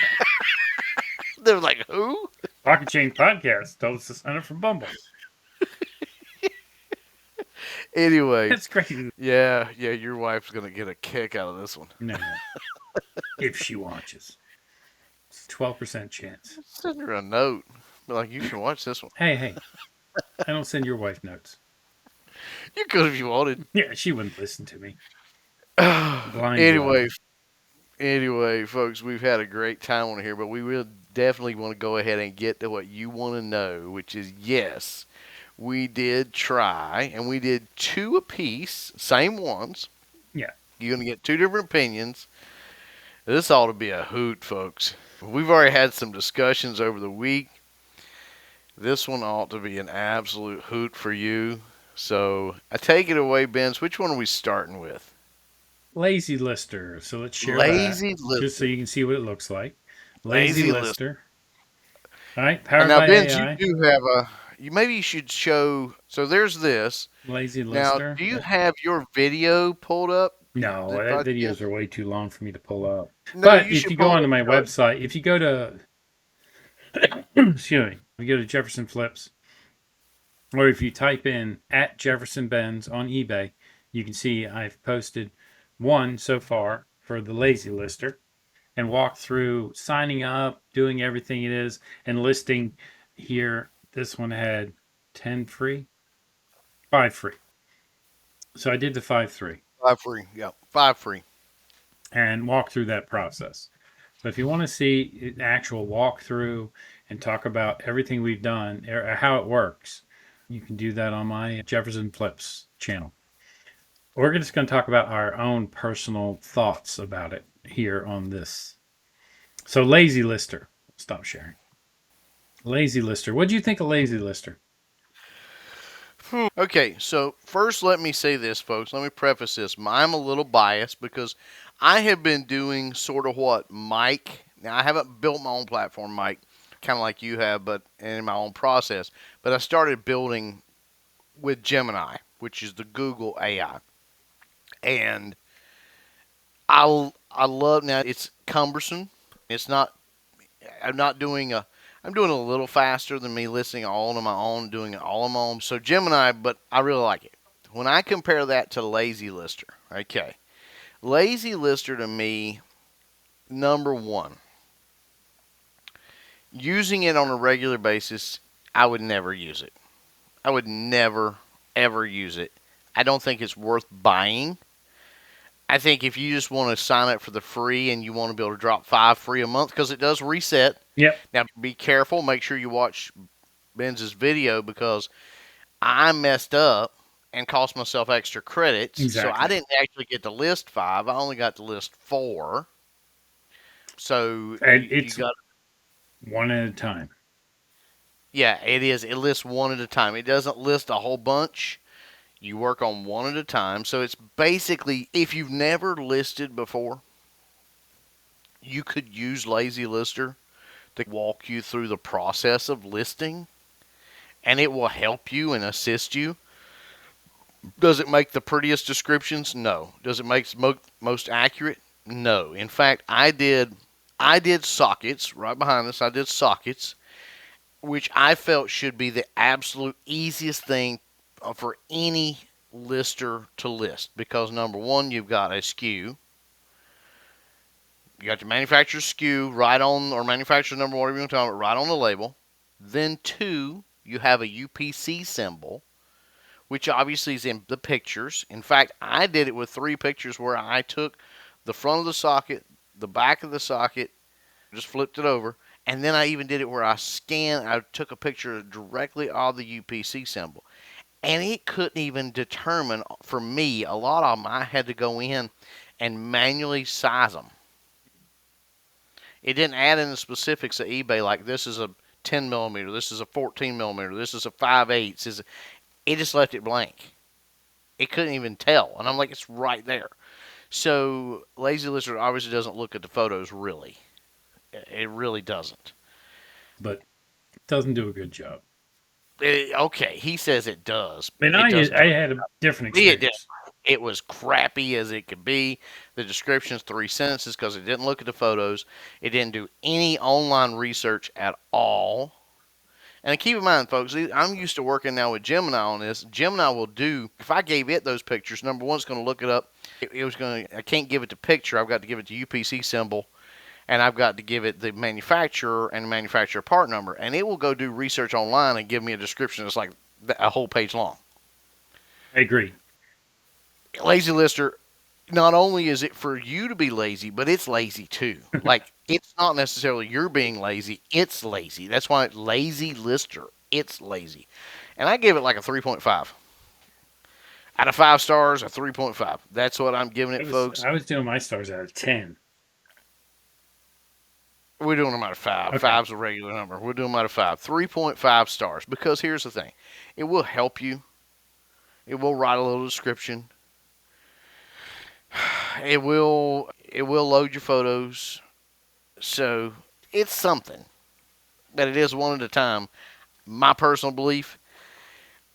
They're like, who? Pocket Change Podcast told us to sign up for Bumble. Anyway, That's crazy. yeah, your wife's gonna get a kick out of this one. No, no. If she watches, it's 12% chance. Send her a note. Be like, you should watch this one. Hey, hey, I don't send your wife notes. You could if you wanted. Yeah, she wouldn't listen to me. Blind anyway, wife. anyway, folks, we've had a great time on here, but we will definitely want to go ahead and get to what you want to know, which is yes, we did try, and we did 2 apiece, same ones. Yeah. You're gonna get 2 different opinions. This ought to be a hoot, folks. We've already had some discussions over the week. This one ought to be an absolute hoot for you. So I take it away, Benz. Which one are we starting with? Lazy Lister. So let's share that Lazy just so Lister. you can see what it looks like. Lazy Lazy Lister. Lister. All right, And powered now, by Benz, you AI. do have a. You maybe you should show. So there's this. Lazy Now, Lister. do you have your video pulled up? No, that By videos are way too long for me to pull up. No, But you if should you go pull onto it my up. website, if you go to, excuse me, if you go to Jefferson Flips, or if you type in at Jefferson Benz on eBay, you can see I've posted one so far for the Lazy Lister and walked through signing up, doing everything it is, and listing here. This one had 10 free, 5 free. So I did the 5 free 5 free. Yeah, 5 free. and walk through that process. So if you want to see an actual walkthrough and talk about everything we've done, how it works, you can do that on my Jefferson Flips channel. We're just going to talk about our own personal thoughts about it here on this. So Lazy Lister. Stop sharing. Lazy Lister. What do you think of Lazy Lister? Okay, so first let me say this, folks. Let me preface this. I'm a little biased because I have been doing sort of what Mike. Now I haven't built my own platform, Mike, kind of like you have, but in my own process. But I started building with Gemini, which is the Google AI, and I love now. It's cumbersome. It's not I'm not doing a. I'm doing a little faster than me listing all on my own, doing it all on my own. So Gemini, but I really like it. When I compare that to Lazy Lister, okay, Lazy Lister to me, number one, using it on a regular basis, I would never use it. I would never ever use it. I don't think it's worth buying. I think if you just want to sign up for the free and you want to be able to drop 5 free a month because it does reset. Yep, Now be careful. Make sure you watch Ben's video because I messed up and cost myself extra credits. So I exactly. didn't actually get to list 5. I only got to list 4. So And you it's got, one at a time. yeah, it is. It lists one at a time. It doesn't list a whole bunch. You work on one at a time. So it's basically, if you've never listed before, you could use Lazy Lister to walk you through the process of listing, and it will help you and assist you. Does it make the prettiest descriptions? No. Does it make most accurate? No. In fact, I did sockets right behind this. I did sockets, which I felt should be the absolute easiest thing for any lister to list because number one, you've got a SKU. You got your manufacturer's SKU right on, or manufacturer number, whatever you want to talk about, right on the label. Then two, you have a UPC symbol, which obviously is in the pictures. In fact, I did it with 3 pictures where I took the front of the socket, the back of the socket, just flipped it over, and then I even did it where I took a picture directly of the UPC symbol. And it couldn't even determine, for me, a lot of them I had to go in and manually size them. It didn't add in the specifics of eBay, like this is a 10 millimeter, this is a 14 millimeter, this is a 5/8. It just left it blank. It couldn't even tell. And I'm like, it's right there. So Lazy Lizard obviously doesn't look at the photos really. It really doesn't. But it doesn't do a good job. Okay, he says it does, And but it doesn't do I it. had a different Me, it did. experience. It was crappy as it could be. The description's 3 sentences because it didn't look at the photos. It didn't do any online research at all. And keep in mind, folks, I'm used to working now with Gemini on this. Gemini will do, if I gave it those pictures, number one, it's going to look it up. It was going to, I can't give it the picture. I've got to give it the UPC symbol, and I've got to give it the manufacturer and the manufacturer part number. And it will go do research online and give me a description that's like a whole page long. I agree. Lazy Lister, not only is it for you to be lazy, but it's lazy too. Like, it's not necessarily you're being lazy, it's lazy. That's why it's Lazy Lister. It's lazy. And I gave it like a 3.5. Out of 5 stars, a 3.5. That's what I'm giving it, folks. I was doing my stars out of 10. We're doing them out of 5. Okay. Five's a regular number. We're doing them out of 5. 3.5 stars. Because here's the thing, it will help you. It will write a little description. It will load your photos. So it's something. But it is one at a time. My personal belief,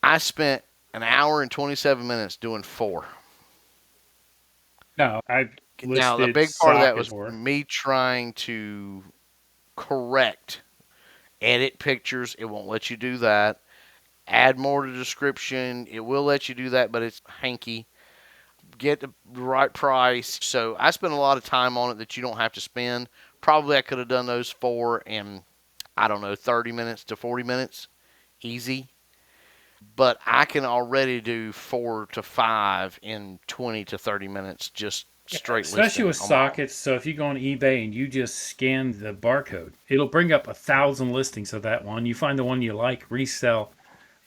I spent an hour and 27 minutes doing 4. No, I've Now, the listed big part of that socket was work. me trying to correct, edit pictures. It won't let you do that. Add more to the description. It will let you do that, but it's hanky. Get the right price. So I spent a lot of time on it that you don't have to spend. Probably I could have done those 4 in, I don't know, 30 minutes to 40 minutes. Easy. But I can already do 4 to 5 in 20 to 30 minutes just Yeah, straight especially listing with on my own. sockets. So if you go on eBay and you just scan the barcode, it'll bring up 1,000 listings of that one. You find the one you like, resell.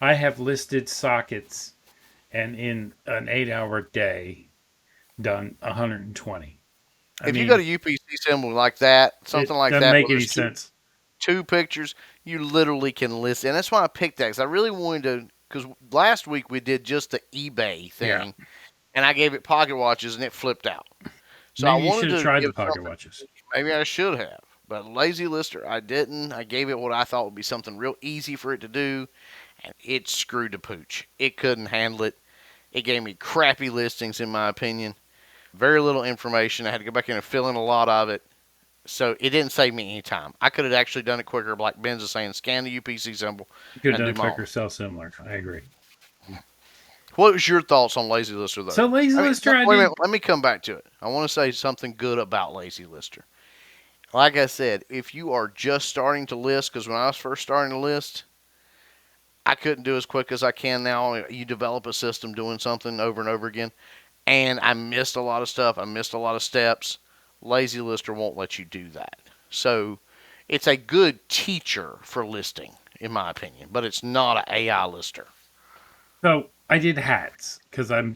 I have listed sockets and in an 8 hour day done 120. I If you got mean, a UPC symbol like that, something it like doesn't that, make where any there's sense. two pictures, you literally can list. And that's why I picked that because I really wanted to. Because last week we did just the eBay Yeah. thing, and I gave it pocket watches, and it flipped out. So I Maybe you wanted should have to tried give the pocket something. watches. Maybe I should have, but Lazy Lister, I didn't. I gave it what I thought would be something real easy for it to do, and it screwed the pooch. It couldn't handle it. It gave me crappy listings, in my opinion. Very little information. I had to go back in and fill in a lot of it. So it didn't save me any time. I could have actually done it quicker, like Ben's is saying, scan the UPC symbol You could have and done do it my quicker, offer. sell similar. I agree. What was your thoughts on Lazy Lister, though? So lazy I mean, no, lister, I wait a minute. did. Let me come back to it. I want to say something good about Lazy Lister. Like I said, if you are just starting to list, because when I was first starting to list, I couldn't do as quick as I can now. You develop a system doing something over and over again, and I missed a lot of stuff. I missed a lot of steps. Lazy Lister won't let you do that. So it's a good teacher for listing, in my opinion, but it's not an AI lister. So I did hats because I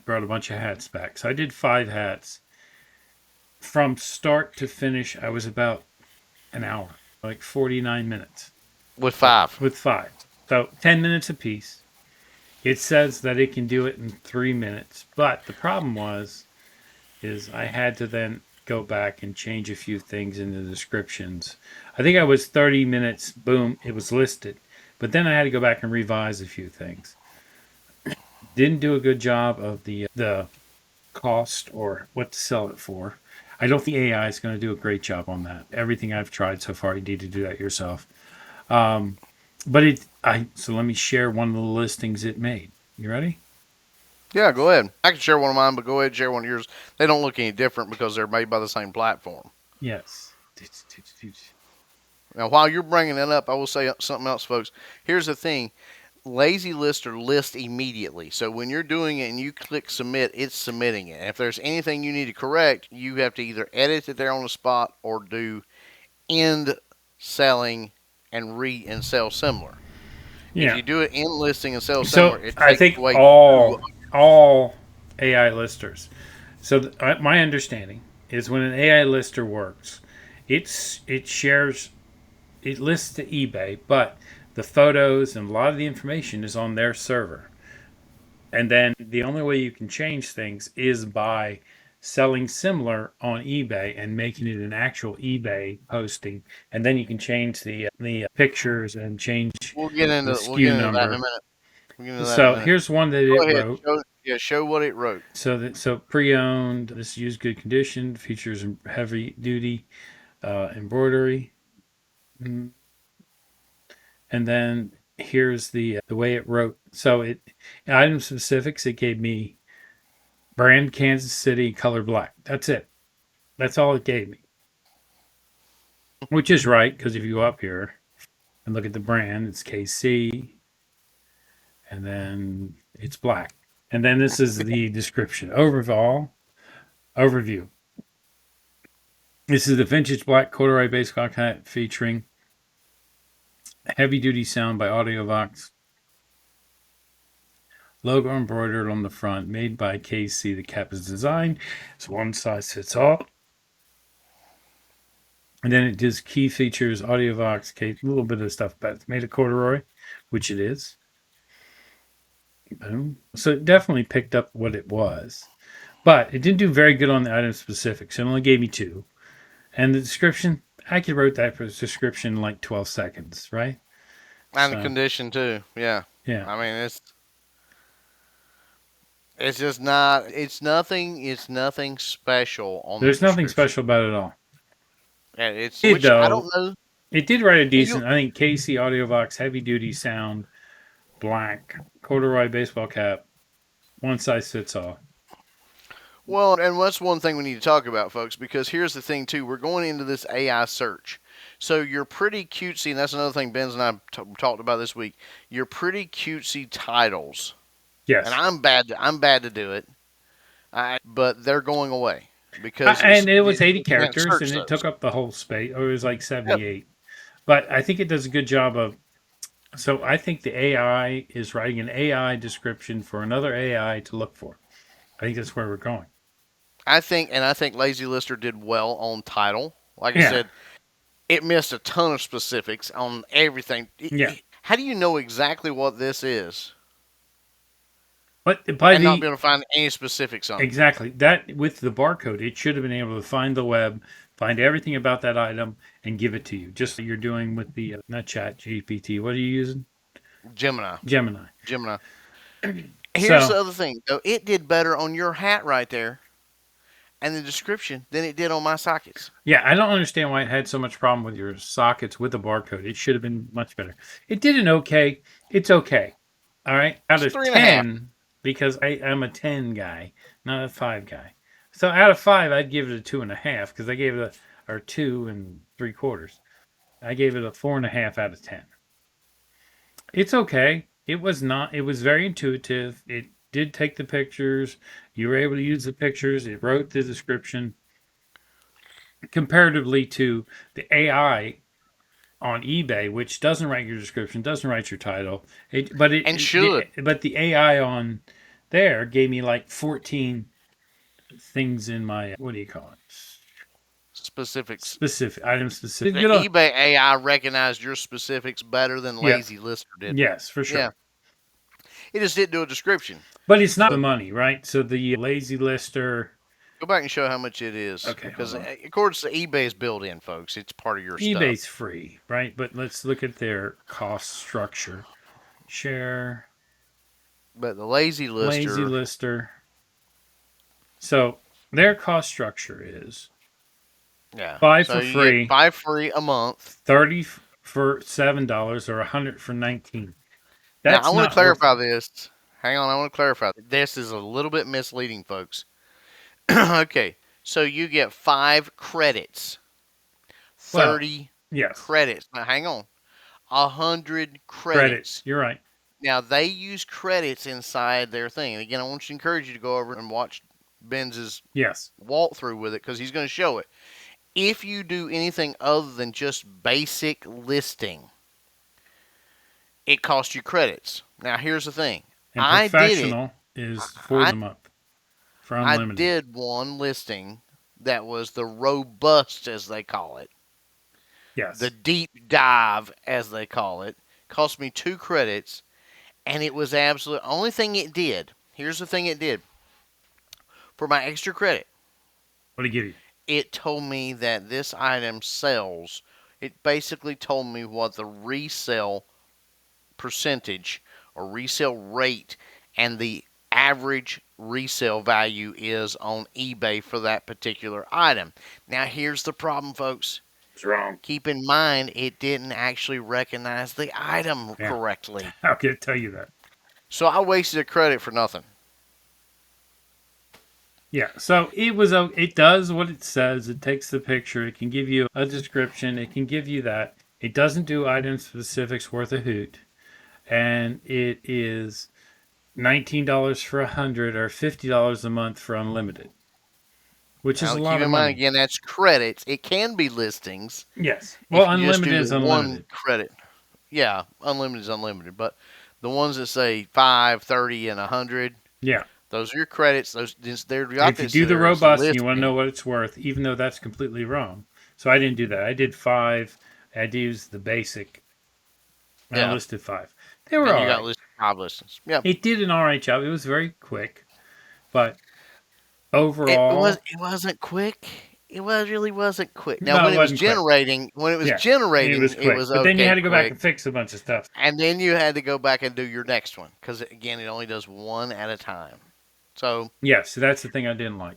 brought a bunch of hats back. So I did 5 hats from start to finish. I was about an hour, like 49 minutes. With So five. with 5, so 10 minutes apiece. It says that it can do it in 3 minutes, but the problem is I had to then go back and change a few things in the descriptions. I think I was 30 minutes. Boom, it was listed, but then I had to go back and revise a few things. Didn't do a good job of the cost or what to sell it for. I don't think AI is going to do a great job on that. Everything I've tried so far, you need to do that yourself. Um, but so let me share one of the listings it made. You ready? Yeah, go ahead. I can share one of mine, but go ahead and share one of yours. They don't look any different because they're made by the same platform. Yes. Now, while you're bringing that up, I will say something else, folks. Here's the thing. Lazy Lister lists immediately. So when you're doing it and you click submit, it's submitting it. And if there's anything you need to correct, you have to either edit it there on the spot or do end selling and re and sell similar. If Yeah. you do it in listing and sell So similar, it I takes think away two. all AI listers. So my understanding is when an AI lister works, it shares it lists to eBay, but the photos and a lot of the information is on their server. And then the only way you can change things is by selling similar on eBay and making it an actual eBay posting. And then you can change the pictures and change the We'll get SKU into that in a number. minute. We'll get into that in a So minute. here's one that Go it ahead. wrote. Show what it wrote. So pre-owned. This used good condition. Features heavy duty embroidery. Mm, And then here's the way it wrote. So it item specifics. It gave me brand Kansas City color black. That's it. That's all it gave me, which is right because if you go up here and look at the brand, it's KC, and then it's black. And then this is the description. Overview. This is the vintage black corduroy baseball hat featuring heavy duty sound by Audiovox. Logo embroidered on the front, made by KC. The cap is designed. It's one size fits all. And then it does key features, Audiovox, a little bit of stuff, but it's made of corduroy, which it is. Boom. So it definitely picked up what it was. But it didn't do very good on the item specifics. It only gave me 2. And the description, I could wrote that for the description in like 12 seconds, right? And the So, condition too. Yeah. yeah. I mean, it's just not. It's nothing. It's nothing special on the There's nothing description. special about it at all. And it's It did, which I don't though. know. It did write a You decent, I think, KC Audiovox, heavy duty sound, black, corduroy baseball cap, one size fits all. well, and that's one thing we need to talk about, folks. Because here's the thing too. We're going into this AI search, so you're pretty cutesy, and that's another thing Ben's and I talked about this week. You're pretty cutesy titles, and Yes. I'm bad to do it. But they're going away because And it was 80 you can't characters search and it those. took up the whole space. Or it was like Yep. 78. But I think it does a good job of. So I think the AI is writing an AI description for another AI to look for. I think that's where we're going. I think Lazy Lister did well on title. Like I Yeah. said, it missed a ton of specifics on everything. Yeah. How do you know exactly what this is But by and not be the able to find any specifics on it? exactly that with the barcode, it should have been able to find the web, find everything about that item, and give it to you, just like you're doing with the not Chat GPT. What are you using? Gemini. Gemini. Here's So the other thing, though. It did better on your hat right there and the description than it did on my sockets. Yeah, I don't understand why it had so much problem with your sockets with the barcode. It should have been much better. It did an okay. It's okay. All right. Out It's of 3.5. 10, because I'm a 10 guy, not a 5 guy. So out of 5, I'd give it a 2.5 because I gave it or 2 3/4. I gave it a 4.5 out of 10. It's okay. It was not, it was very intuitive. It did take the pictures. You were able to use the pictures. It wrote the description comparatively to the AI on eBay, which doesn't write your description, doesn't write your title. And should. But the AI on there gave me like 14 things in my what do you call it? Specifics. Specific item specific. The eBay AI recognized your specifics better than Yeah. Lazy Lister did. Yes, for Yeah. sure. It just didn't do a description. But it's not the money, right? So the lazy lister. Go back and show how much it is. Okay, hold Because on. according to eBay's built in, folks, it's part of your stuff. eBay's free, right? But let's look at their cost structure. Share But the Lazy lazy Lister, lister. So their cost structure is yeah. 5 So for you get free, 5 free a month. 30 for $7, or 100 for 19. Now, I That's want to not worth clarify it. this. Hang on, I want to clarify. This is a little bit misleading, folks. Okay, so you get 5 credits, Well, 30 yes, credits. Now, hang on, 100 credits. credits. You're right. Now, they use credits inside their thing. And again, I want to encourage you to go over and watch Benz's Yes. walkthrough with it because he's going to show it. If you do anything other than just basic listing, it costs you credits. Now, here's the thing. And I did it. professional is for I the month for I unlimited. did one listing that was the robust, as they call it, the Yes. deep dive, as they call it. Cost me 2 credits, and it was absolute. Only thing it did. Here's the thing it did for my extra credit. What do you give you? It told me that this item sells. It basically told me what the resale percentage or resale rate and the average resale value is on eBay for that particular item. Now, here's the problem, folks. It's wrong. Keep in mind, it didn't actually recognize the item Yeah. correctly. How can I tell you that? So I wasted a credit for nothing. Yeah. So it does what it says. It takes the picture. It can give you a description. It can give you that. It doesn't do item specifics worth a hoot. And it is $19 for 100 or $50 a month for unlimited, which is Now, a keep lot of in mind, money. again, that's credits. It can be listings Yes. Well, if you just unlimited do the is one unlimited. credit. Yeah, unlimited is unlimited. But the ones that say 5, 30, and 100, Yeah. those are your credits. Those they're got If you this do the there as a robust and you want to know listing. what it's worth, even though that's completely wrong. So I didn't do that. I did 5. I used the basic. And I Yeah, listed 5. They were and you all got right. listed 5 listings. Yeah, It did an all right job. It was very quick, but it overall, wasn't quick. It really wasn't quick. Now, no, it wasn't quick. Yeah, it was it quick. was But then you okay had to go back quick. and fix a bunch of stuff. And then you had to go back and do your next one because again, it only does one at a time. So Yeah, so that's the thing I didn't like.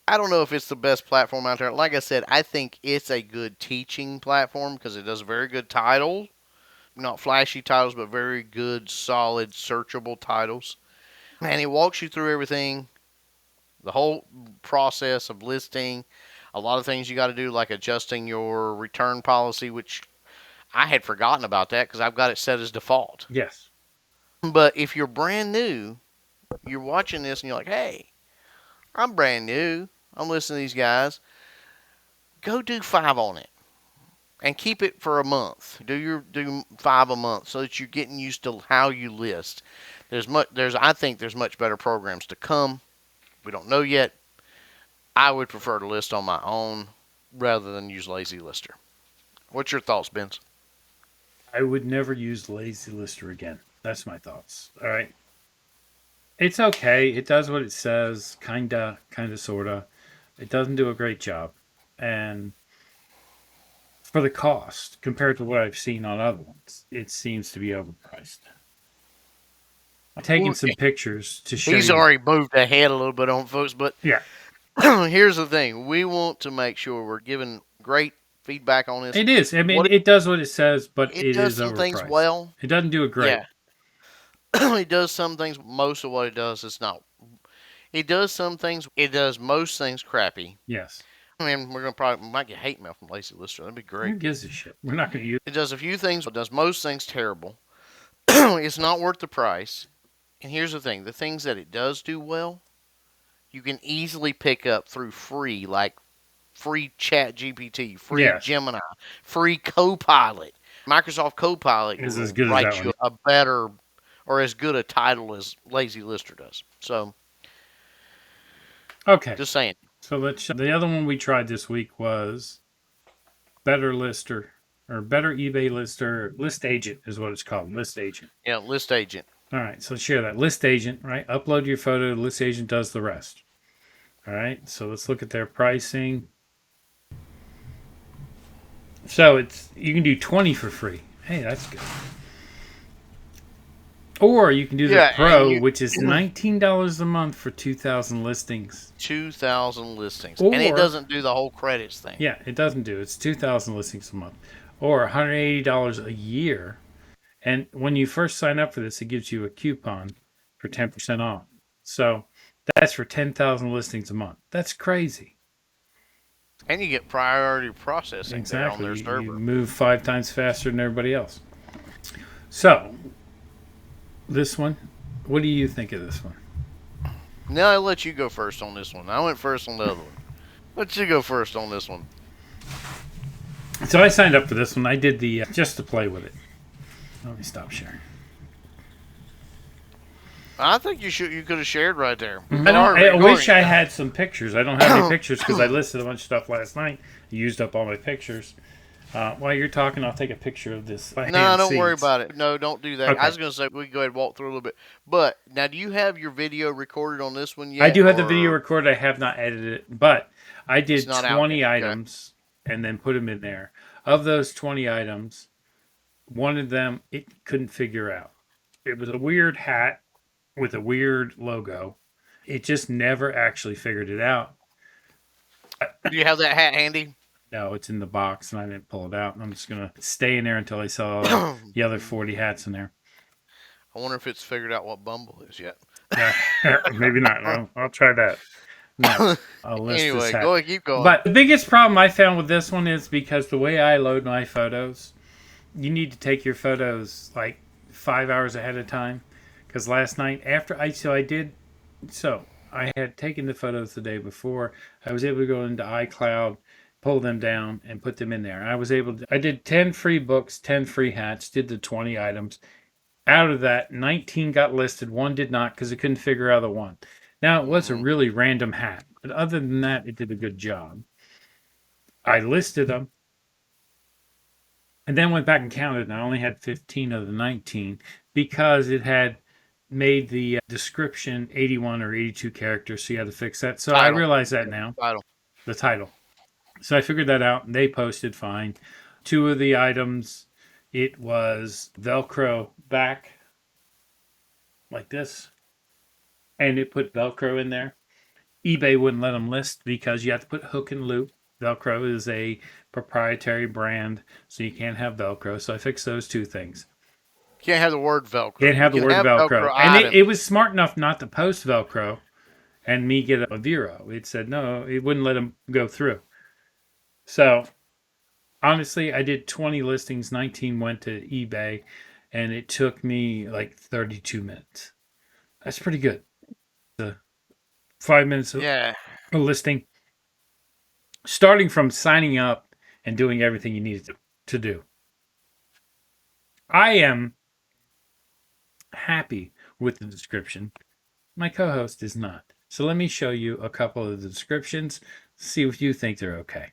I don't know if it's the best platform out there. Like I said, I think it's a good teaching platform because it does a very good title. Not flashy titles, but very good, solid, searchable titles. And it walks you through everything, the whole process of listing, a lot of things you got to do, like adjusting your return policy, which I had forgotten about that because I've got it set as default. Yes. But if you're brand new, you're watching this and you're like, hey, I'm brand new. I'm listening to these guys. Go do 5 on it and keep it for a month. Do 5 a month so that you're getting used to how you list. I think there's much better programs to come. We don't know yet. I would prefer to list on my own rather than use Lazy Lister. What's your thoughts, Benz? I would never use Lazy Lister again. That's my thoughts. All right. It's okay. It does what it says, kinda, sorta. It doesn't do a great job. And for the cost, compared to what I've seen on other ones, it seems to be overpriced. I'm taking Well, some pictures to show he's you. already moved ahead a little bit on folks, but Yeah. Here's the thing: we want to make sure we're giving great feedback on this. It is. I mean, What it does what it says, but it it does is some things overpriced. well, It doesn't do it great. yeah. It does some things. Most of what it does is not. It does some things. It does most things crappy. Yes. I mean, we're gonna probably might get hate mail from Lacey Lister. That'd be Who great. gives a shit? We're not going to use. It does a few things. It does most things terrible. It's not worth the price. And here's the thing: the things that it does do well, you can easily pick up through free, like free Chat GPT, free Yes. Gemini, free Copilot. Microsoft Copilot Is as will good as that write one. you a better or as good a title as Lazy Lister does. So, Okay. just saying. So let's. The other one we tried this week was Better Lister or Better eBay Lister. List Agent is what it's called. List Agent. Yeah, List Agent. All right. So let's share that. List Agent, right? Upload your photo. List Agent does the rest. All right. So let's look at their pricing. So it's you can do 20 for free. Hey, that's good. Or you can do the Yeah, and Pro, you which is $19 a month for 2,000 listings. 2,000 listings, and it Or doesn't do the whole credits thing. yeah, it doesn't do. It's 2,000 listings a month, or $180 a year. And when you first sign up for this, it gives you a coupon for 10% off. So that's for 10,000 listings a month. That's crazy. And you get priority processing there on Exactly. their You server. move 5 times faster than everybody else. So this one, what do you think of this one? Now I let you go first on this one. I went first on the other one. Let you go first on this one. So I signed up for this one. I did the just to play with it. Let me stop sharing. I think you could have shared right there. I You don't. are I wish recording. I had some pictures. I don't have any pictures because I listed a bunch of stuff last night. I used up all my pictures. While you're talking, I'll take a picture of this No, behind don't worry scenes. about it. No, don't do that. I Okay. was going to say we can go ahead and walk through a little bit. But now, do you have your video recorded on this one I yet, do have the video or recorded. I have not edited it, but I it's did not out yet? 20 Okay. items and then put them in there. Of those 20 items, one of them it couldn't figure out. It was a weird hat with a weird logo. It just never actually figured it out. Do you have that hat handy? No, it's in the box and I didn't pull it out. And I'm just gonna stay in there until I saw I the other 40 hats in there. wonder if it's figured out what Bumble is yet. Yeah, maybe not. I'll try that. No, I'll list this Anyway, hat. go ahead, keep going. But the biggest problem I found with this one is because the way I load my photos, you need to take your photos like 5 hours ahead of time. Because last night after I had taken the photos the day before. I was able to go into iCloud, pull them down, and put them in there. I did 10 free books, 10 free hats, did the 20 items. Out of that, 19 got listed. One did not because it couldn't figure out the one. Now, it was a Hmm. really random hat, but other than that, it did a good job. I listed them and then went back and counted, and I only had 15 of the 19 because it had made the description 81 or 82 characters, so you had to fix that. So I Title. realize that Yeah, now, title. the title. So I figured that out, and they posted fine. Two of the items, it was Velcro back like this, and it put Velcro in there. eBay wouldn't let them list because you have to put hook and loop. Velcro is a proprietary brand, so you can't have Velcro. So I fixed those two things. Can't have the word Can't Velcro. You have the can word have Velcro. Velcro And items. it was smart enough not to post Velcro and me get a zero. It said no, it wouldn't let them go through. So honestly, I did 20 listings, 19 went to eBay, and it took me like 32 minutes. That's pretty good. 5 minutes Yeah. a listing, starting from signing up and doing everything you needed to do. I am happy with the description. My co host is not. So let me show you a couple of the descriptions, see if you think they're okay.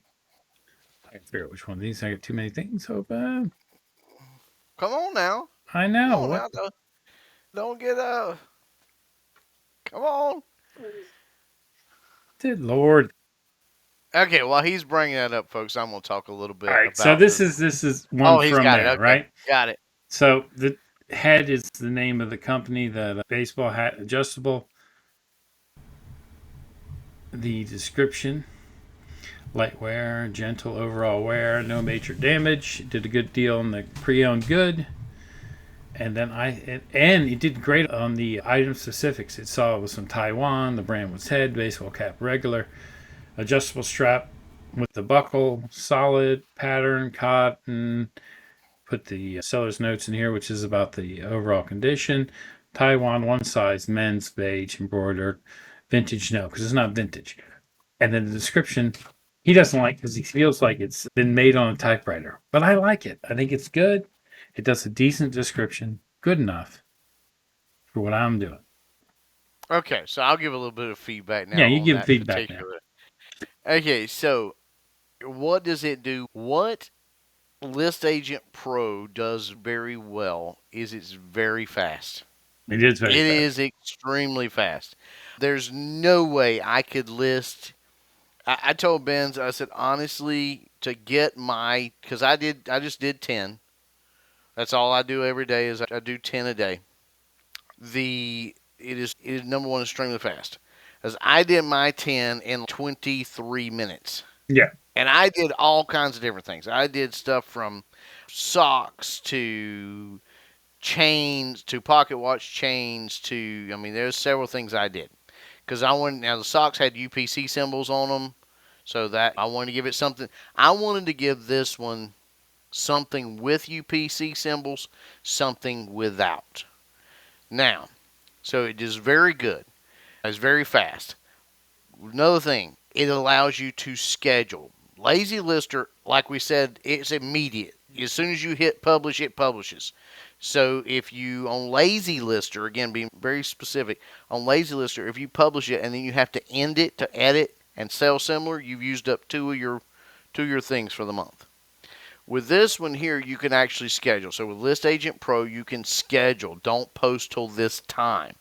I can figure out which one of these. I got too many things open. Come on now. I Come know. on What? now. Don't get Come on. Good Lord. Okay, while he's bringing that up, folks, I'm going to talk a little All bit right. So about the. this is one Oh, he's from got it. there, Okay, right? got it. So the head is the name of the company, the baseball hat adjustable. The description: light wear, gentle overall wear, no major damage. Did a good deal on the pre-owned good. And then and it did great on the item specifics. It saw it was from Taiwan. The brand was head, baseball cap, regular, adjustable strap with the buckle, solid pattern, cotton. Put the seller's notes in here, which is about the overall condition. Taiwan, one size, men's, beige, embroidered, vintage, no, because it's not vintage. And then the description, he doesn't like because he feels like it's been made on a typewriter. But I like it. I think it's good. It does a decent description, good enough for what I'm doing. Okay, so I'll give a little bit of feedback Yeah, now you on give that feedback now. particular. Okay, so what does it do? What List Agent Pro does very well is it's very fast. It is very It fast. is extremely fast. There's no way I could list. I told Benz, I said honestly, to get my, because I just did 10. That's all I do every day is I do 10 a day. It is number one extremely fast. As I did my 10 in 23 minutes. Yeah. And I did all kinds of different things. I did stuff from socks to chains to pocket watch chains to, I mean, there's several things I did. Because I wanted, now the socks had UPC symbols on them. So that I wanted to give it something. I wanted to give this one something with UPC symbols, something without. Now, so it is very good. It's very fast. Another thing, it allows you to schedule. Lazy Lister, like we said, it's immediate. As soon as you hit publish, it publishes. So if you on Lazy Lister, again being very specific, on Lazy Lister, if you publish it and then you have to end it to edit and sell similar, you've used up two of your things for the month. With this one here, you can actually schedule. So with List Agent Pro, you can schedule. Don't post till this time,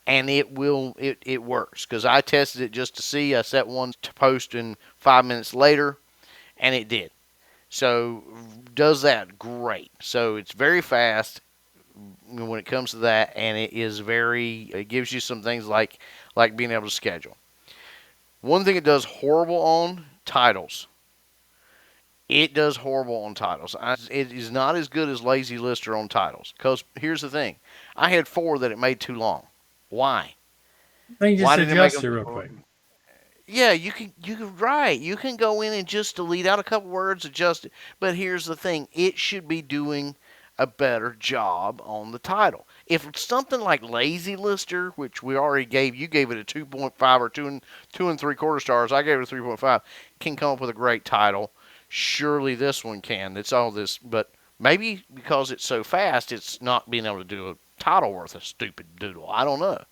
and it works because I tested it just to see. I set one to post in 5 minutes later, and it did. So does that great. So it's very fast when it comes to that, and it is very. It gives you some things like being able to schedule. One thing it does horrible on titles. It does horrible on titles. It is not as good as Lazy Lister on titles. Because here's the thing, I had four that it made too long. Why? Then you just Why did it make adjust them? it real quick. Yeah, you can right. You can go in and just delete out a couple words, adjust it. But here's the thing: it should be doing a better job on the title. If it's something like Lazy Lister, which we already gave, you gave it a 2.5 or two and three-quarter stars. I gave it a 3.5. Can come up with a great title. Surely this one can. It's all this, but maybe because it's so fast, it's not being able to do a title worth a stupid doodle. I don't know.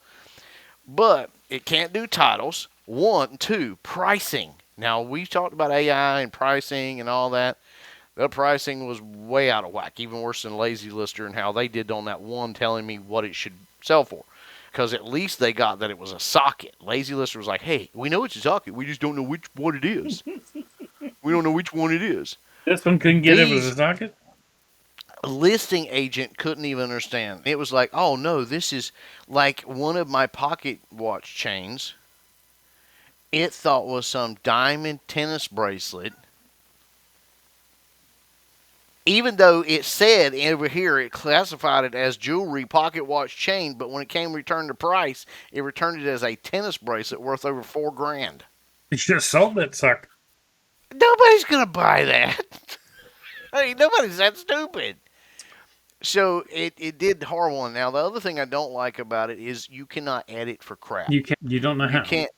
But it can't do titles. One, two, pricing. Now we've talked about AI and pricing and all that. The pricing was way out of whack, even worse than Lazy Lister and how they did on that one telling me what it should sell for. Because at least they got that it was a socket. Lazy Lister was like, hey, we know it's a socket. We just don't know which one it is. We don't know which one it is. This one couldn't get it with a These socket. listing agent couldn't even understand. It was like, oh no, this is like one of my pocket watch chains. It thought was some diamond tennis bracelet, even though it said over here it classified it as jewelry, pocket watch, chain. But when it came returned to price, it returned it as a tennis bracelet worth over $4,000. You should have sold that sucker. Nobody's gonna buy that. I mean, nobody's that stupid. So it did horrible. Now the other thing I don't like about it is you cannot edit for crap. You can't. You don't know You how. can't.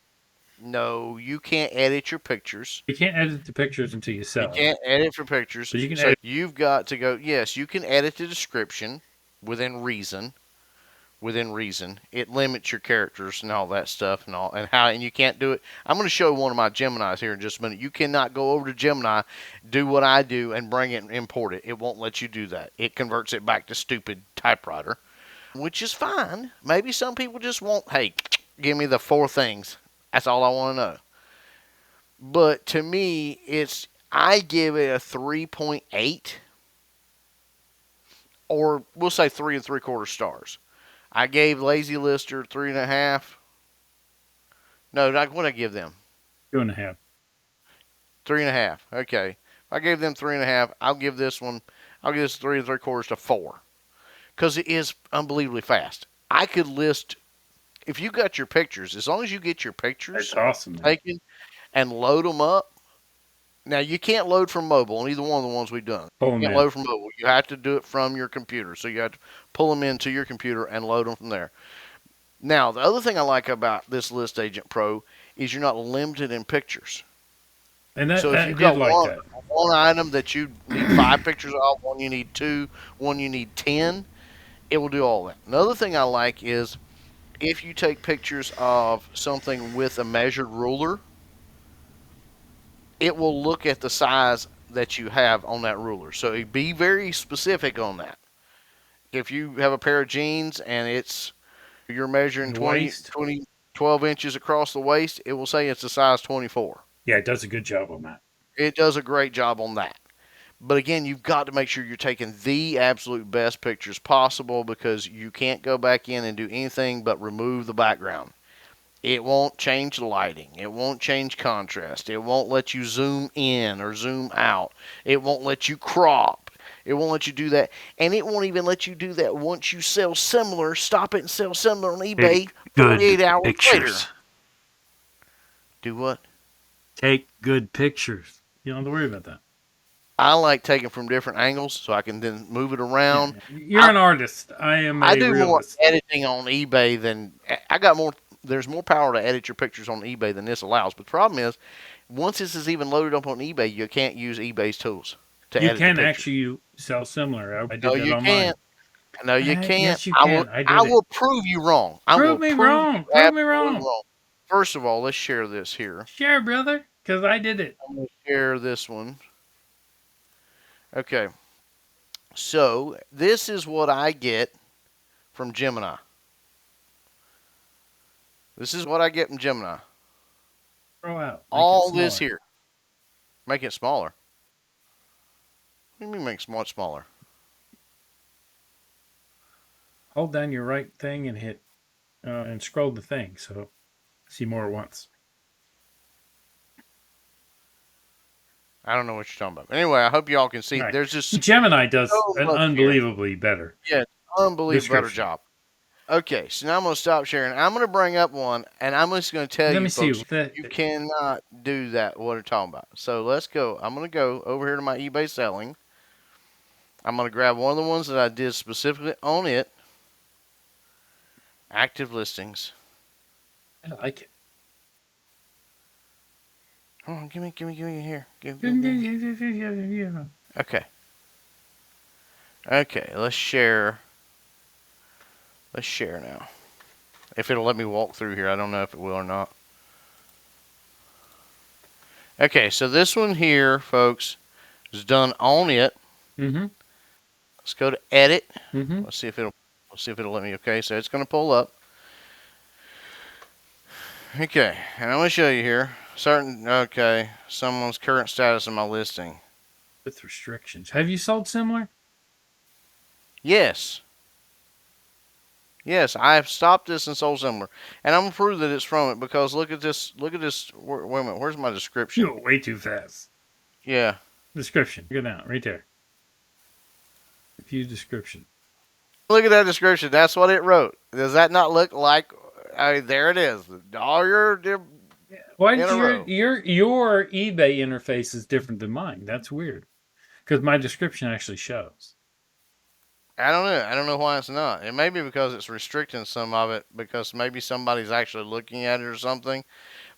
No, you can't edit your pictures. You can't edit the pictures until you You sell it, can't edit for pictures. but you can So edit. you've got to go. Yes, you can edit the description within reason. Within reason, it limits your characters and all that stuff and all and how. And you can't do it. I'm going to show one of my Geminis here in just a minute. You cannot go over to Gemini, do what I do, and bring it and import it. It won't let you do that. It converts it back to stupid typewriter, which is fine. Maybe some people just want, hey, give me the four things. That's all I want to know. But to me, I give it a 3.8, or we'll say 3 and 3/4 stars. I gave Lazy Lister 3.5. No, like what I give them? 2.5. 3.5. Okay. If I gave them 3.5, I'll give this 3 3/4 to 4. Because it is unbelievably fast. I could list, if you got your pictures, as long as you get your That's pictures awesome, man. taken and load them up. Now, you can't load from mobile on either one of the ones we've done. You Pull them can't in. load from mobile. You have to do it from your computer. So you have to pull them into your computer and load them from there. Now, the other thing I like about this List Agent Pro is you're not limited in pictures. And that So if I you've did got like one that. one item that you need 5 pictures of, one you need two, one you need 10, it will do all that. Another thing I like is if you take pictures of something with a measured ruler, it will look at the size that you have on that ruler. So be very specific on that. If you have a pair of jeans and you're measuring The 20, waist. 20 12 inches across the waist, it will say it's a size 24. Yeah, it does a good job on that. It does a great job on that. But again, you've got to make sure you're taking the absolute best pictures possible because you can't go back in and do anything but remove the background. It won't change lighting. It won't change contrast. It won't let you zoom in or zoom out. It won't let you crop. It won't let you do that. And it won't even let you do that once you sell similar. Stop it and sell similar on eBay Take good 48 hours later. pictures. Do what? Take good pictures. You don't have to worry about that. I like taking from different angles so I can then move it around. Yeah. You're I, an artist. I am I a do more realist. editing on eBay than I got more. There's more power to edit your pictures on eBay than this allows. But the problem is, once this is even loaded up on eBay, you can't use eBay's tools to You edit the can pictures. actually sell similar. I No, did that you on mine. can't. No, you can't. Yes, you can. I I did it. will prove you wrong. I Prove will me prove wrong. you Prove me absolutely wrong. wrong. First of all, let's share this here. Sure, brother. Because I did it. I'm going to share this one. Okay. So this is what I get from Gemini. This is what I get from Gemini. Throw out. Make it All this smaller. here. Make it smaller. What do you mean make it much smaller? Hold down your right thing and hit and scroll the thing so see more at once. I don't know what you're talking about. Anyway, I hope y'all can see. All right. There's just Gemini does so an much here. unbelievably better Yeah, unbelievable better description. job. Okay, so now I'm going to stop sharing. I'm going to bring up one, and I'm just going to tell Let you me see folks, what the. you cannot do that, what I'm talking about. So let's go. I'm going to go over here to my eBay selling. I'm going to grab one of the ones that I did specifically on it. Active listings. I like it. Hold on, give me here. Give me. Okay. Okay, let's share. Let's share now. If it'll let me walk through here, I don't know if it will or not. Okay, so this one here, folks, is done on it. Mm-hmm. Let's go to edit. Mm-hmm. Let's see if it'll let me. Okay, so it's going to pull up. Okay, and I'm going to show you here. Okay, someone's current status of my listing. With restrictions. Have you sold similar? Yes. Yes, I have stopped this and sold similar. And I'm going to prove that it's from it because look at this. Look at this. Wait a minute. Where's my description? You went way too fast. Yeah. Description. Go down. Right there. View description. Look at that description. That's what it wrote. Does that not look like? There it is. All your Why in did a row. your eBay interface is different than mine? That's weird. Because my description actually shows. I don't know. I don't know why it's not. It may be because it's restricting some of it because maybe somebody's actually looking at it or something.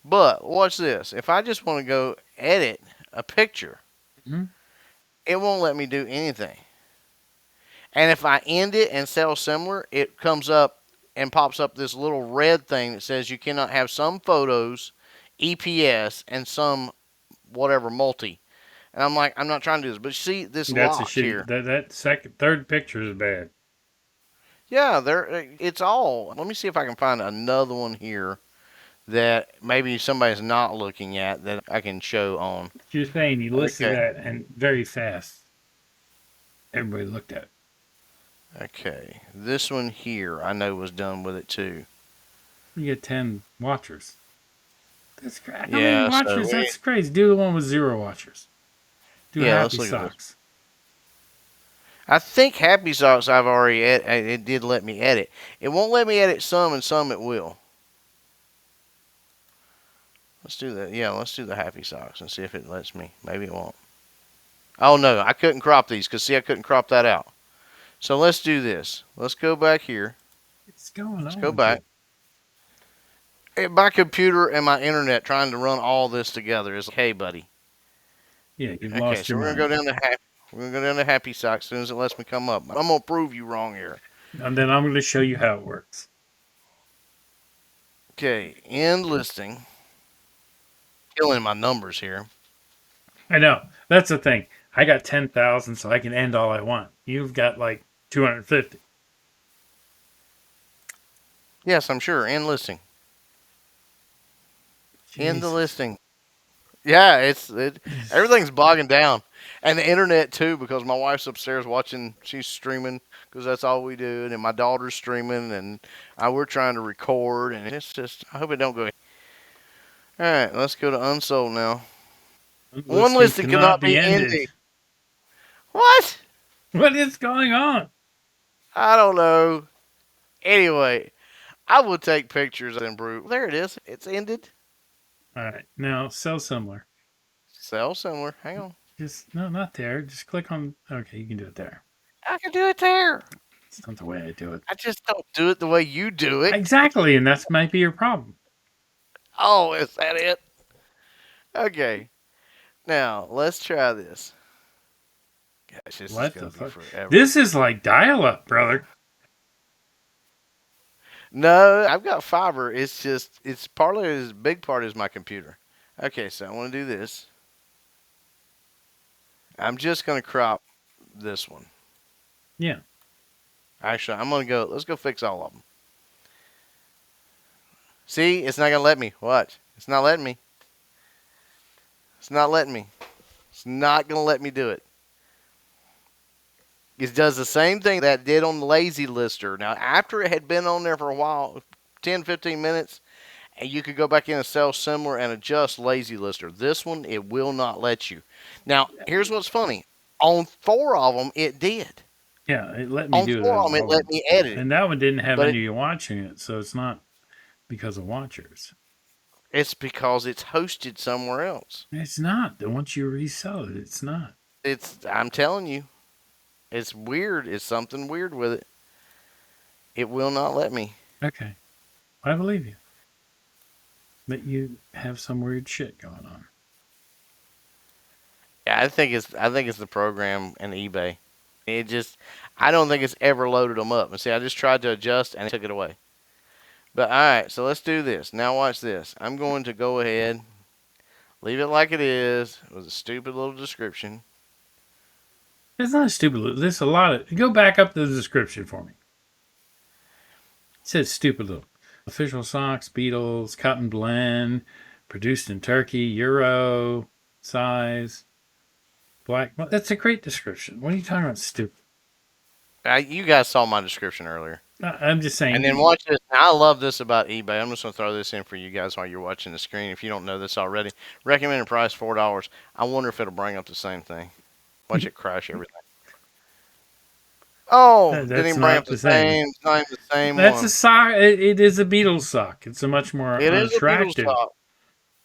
But watch this. If I just want to go edit a picture, Mm-hmm. it won't let me do anything. And if I end it and sell similar, it comes up and pops up this little red thing that says you cannot have some photos, EPS, and some whatever multi. And I'm like, I'm not trying to do this. But you see this That's a locked shitty. here. That second, third picture is bad. Yeah, there. It's all. Let me see if I can find another one here that maybe somebody's not looking at that I can show on. You're saying you listed Okay. that and very fast. Everybody looked at it. Okay. This one here I know was done with it too. You get 10 watchers. How many Yeah, so watchers? That's crazy. Do the one with 0 watchers. Do yeah, let's happy look at this. socks. I think Happy Socks I've already it did let me edit. It won't let me edit some and some it will. Let's do that. Yeah, let's do the Happy Socks and see if it lets me. Maybe it won't. Oh no, I couldn't crop these because see I couldn't crop that out. So let's do this. Let's go back here. What's going Let's on go with back. you? My computer and my internet trying to run all this together is like, hey buddy. Yeah, you've Okay, lost so your we're gonna go mind. down to happy. We're gonna go down to Happy Socks as soon as it lets me come up. I'm gonna prove you wrong here. And then I'm going to show you how it works. Okay, end listing. Killing my numbers here. I know. That's the thing. I got 10,000, so I can end all I want. You've got like 250. Yes, I'm sure. End listing. End the Jesus. listing. Yeah, everything's bogging down, and the internet too because my wife's upstairs watching. She's streaming because that's all we do, and then my daughter's streaming, and we're trying to record, and it's just. I hope it don't go. All right, let's go to unsold now. One Listing listing cannot cannot be be ended. ending. What? What is going on? I don't know. Anyway, I will take pictures and prove. There it is. It's ended. All right. Now, sell similar. Sell somewhere. Hang on. Just, no, not there. Just click on, okay, you can do it there. I can do it there. It's not the way I do it. I just don't do it the way you do it. Exactly. And that's might be your problem. Oh, is that it? Okay. Now, let's try this. Gosh, this is What going the to be fuck? forever. This is like dial up, brother. No, I've got fiber. It's just, it's partly, as big part is my computer. Okay, so I want to do this. I'm just going to crop this one. Yeah. Actually, I'm going to go, let's go fix all of them. See, it's not going to let me. Watch. It's not letting me. It's not letting me. It's not going to let me do it. It does the same thing that did on the lazy lister. Now, after it had been on there for a while, 10, 15 minutes, and you could go back in and sell similar and adjust lazy lister. This one, it will not let you. Now, here's what's funny. On 4 of them, it did. Yeah. It let me On do it 4 of on them, it all of let them. me edit it. And that one didn't have But any of you watching it. So it's not because of watchers. it's because it's hosted somewhere else. It's not. Then once you resell it, it's not. I'm telling you, it's weird. It's something weird with it. It will not let me. Okay. I believe you. That you have some weird shit going on. Yeah, I think it's the program and eBay. It just I don't think it's ever loaded them up. And see, I just tried to adjust and it took it away. But all right, so let's do this. Now watch this. I'm going to go ahead, leave it like it is with a stupid little description. It's not stupid. There's a lot of. Go back up to the description for me. It says stupid little. Official socks, Beatles, cotton blend, produced in Turkey, Euro, size, black. Well, that's a great description. What are you talking about, stupid? You guys saw my description earlier. I'm just And then saying. watch this. Now, I love this about eBay. I'm just going to throw this in for you guys while you're watching the screen. If you don't know this already, recommended price $4. I wonder if it'll bring up the same thing. Watch it crash everything. Oh, didn't That's even bring up not the the same. same. It's not even the same That's a one. sock. It is a Beatles sock. It's a much more It is a Beatles unattractive top.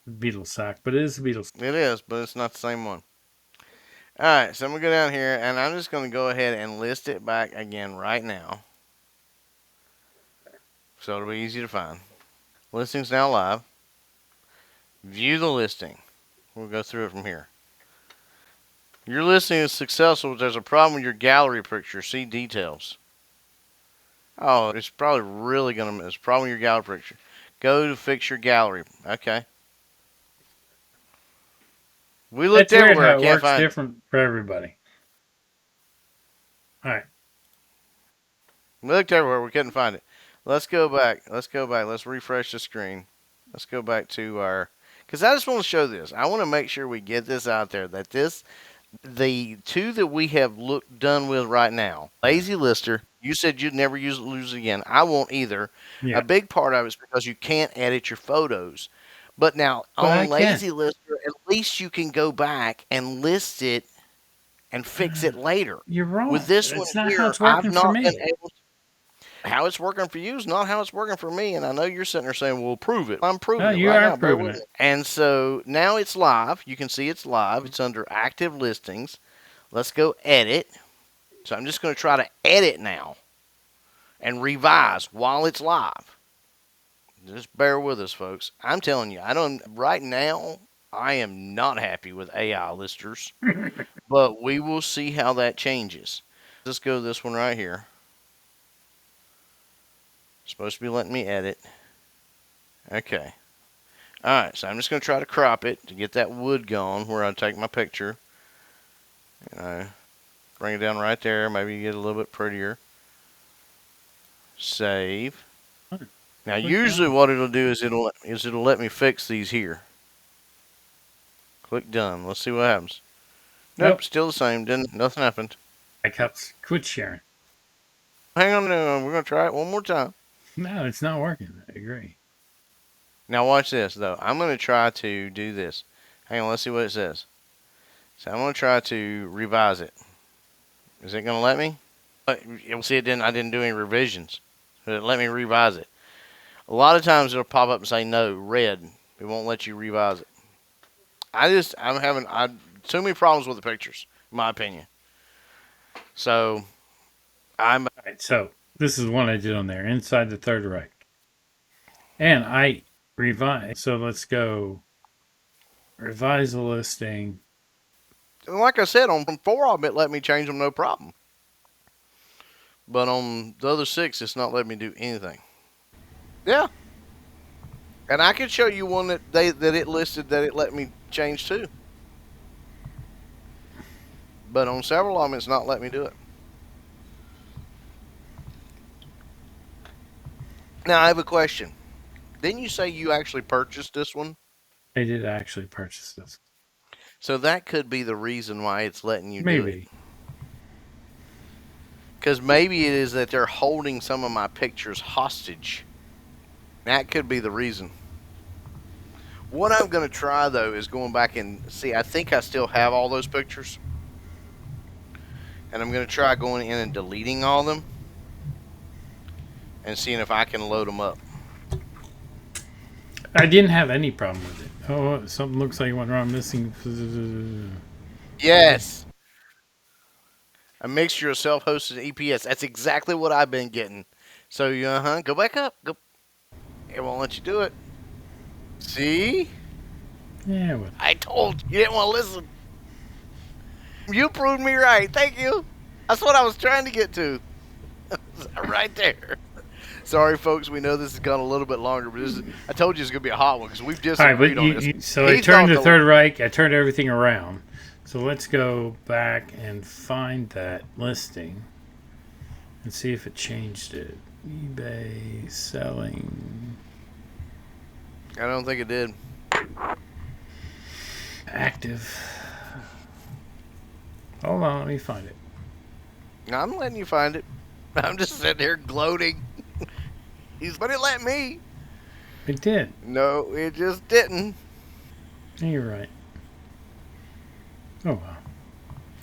Beatles sock, but it is a Beatles. It is, but it's not the same one. All right, so I'm gonna go down here, and I'm just gonna go ahead and list it back again right now, so it'll be easy to find. Listing's now live. View the listing. We'll go through it from here. Your listing is successful, but there's a problem with your gallery picture. See details. Oh, it's probably really gonna. It's a problem with your gallery picture. Go to fix your gallery. Okay. We looked It's weird everywhere. I how it can't works find it. different for everybody. All right. We looked everywhere. We couldn't find it. Let's go back. Let's go back. Let's refresh the screen. Let's go back to our. Because I just want to show this. I want to make sure we get this out there that the two that we have done with right now, Lazy Lister. You said you'd never lose it again. I won't either. A Yeah. big part of it is because you can't edit your photos. But now But I on can. Lazy Lister, at least you can go back and list it and fix it later. You're With wrong. this one That's not how here, it's I've working for not been me. able to. How it's working for you is not how it's working for me. And I know you're sitting there saying, well, prove it. I'm Oh, proving it you right are now. Bear proving with me. it. And so now it's live. You can see it's live. It's under active listings. Let's go edit. So I'm just going to try to edit now and revise while it's live. Just bear with us, folks. I'm telling you, I don't right now. I am not happy with AI listers, but we will see how that changes. Let's go to this one right here. It's supposed to be letting me edit. Okay. All right. So I'm just going to try to crop it to get that wood gone where I take my picture. Bring it down right there. Maybe get a little bit prettier. Save. Now, Click usually done. what it'll do is it'll let me fix these here. Click done. Let's see what happens. Nope, Nope. still the same. Didn't Nothing happened. I quit sharing. Hang on, no, we're gonna try it one more time. No, it's not working. I agree. Now watch this though. I'm gonna try to do this. Hang on, let's see what it says. So I'm gonna try to revise it. Is it gonna let me? You'll see it didn't. I didn't do any revisions. It let me revise it. A lot of times it'll pop up and say no, red. It won't let you revise it. I'm having too many problems with the pictures, in my opinion. So I'm All right, so this is one I did on there, inside the Third Reich. And I revised. So let's go revise the listing. like I said on 4 of them, it let me change them no problem. But on the other 6, it's not letting me do anything. Yeah, and I could show you one that it listed that it let me change too. But on several of them, it's not letting me do it. Now I have a question. Didn't you say you actually purchased this one? I did actually purchase this. So that could be the reason why it's letting you do it. Maybe. Because maybe it is that they're holding some of my pictures hostage. That could be the reason. What I'm going to try though is going back and see. I think I still have all those pictures, and I'm going to try going in and deleting all of them and seeing if I can load them up. I didn't have any problem with it. Oh, something looks like it went wrong. Missing. Yes, a mixture of self-hosted EPS. That's exactly what I've been getting. So you go back up. Go. It won't let you do it. See, Yeah, well, I told you, you didn't want to listen. You proved me right. Thank you. That's what I was trying to get to. Right there. Sorry, folks. We know this has gone a little bit longer, but I told you it's going to be a hot one because we've all right, but disagreed on this. so I He turned thought the the Third Reich. I turned everything around. So let's go back and find that listing and see if it changed it. eBay selling I don't think it did. active. Hold on, let me find it. I'm letting you find it. I'm just sitting here gloating. But it let me. It did. No, it just didn't. You're right. Oh well.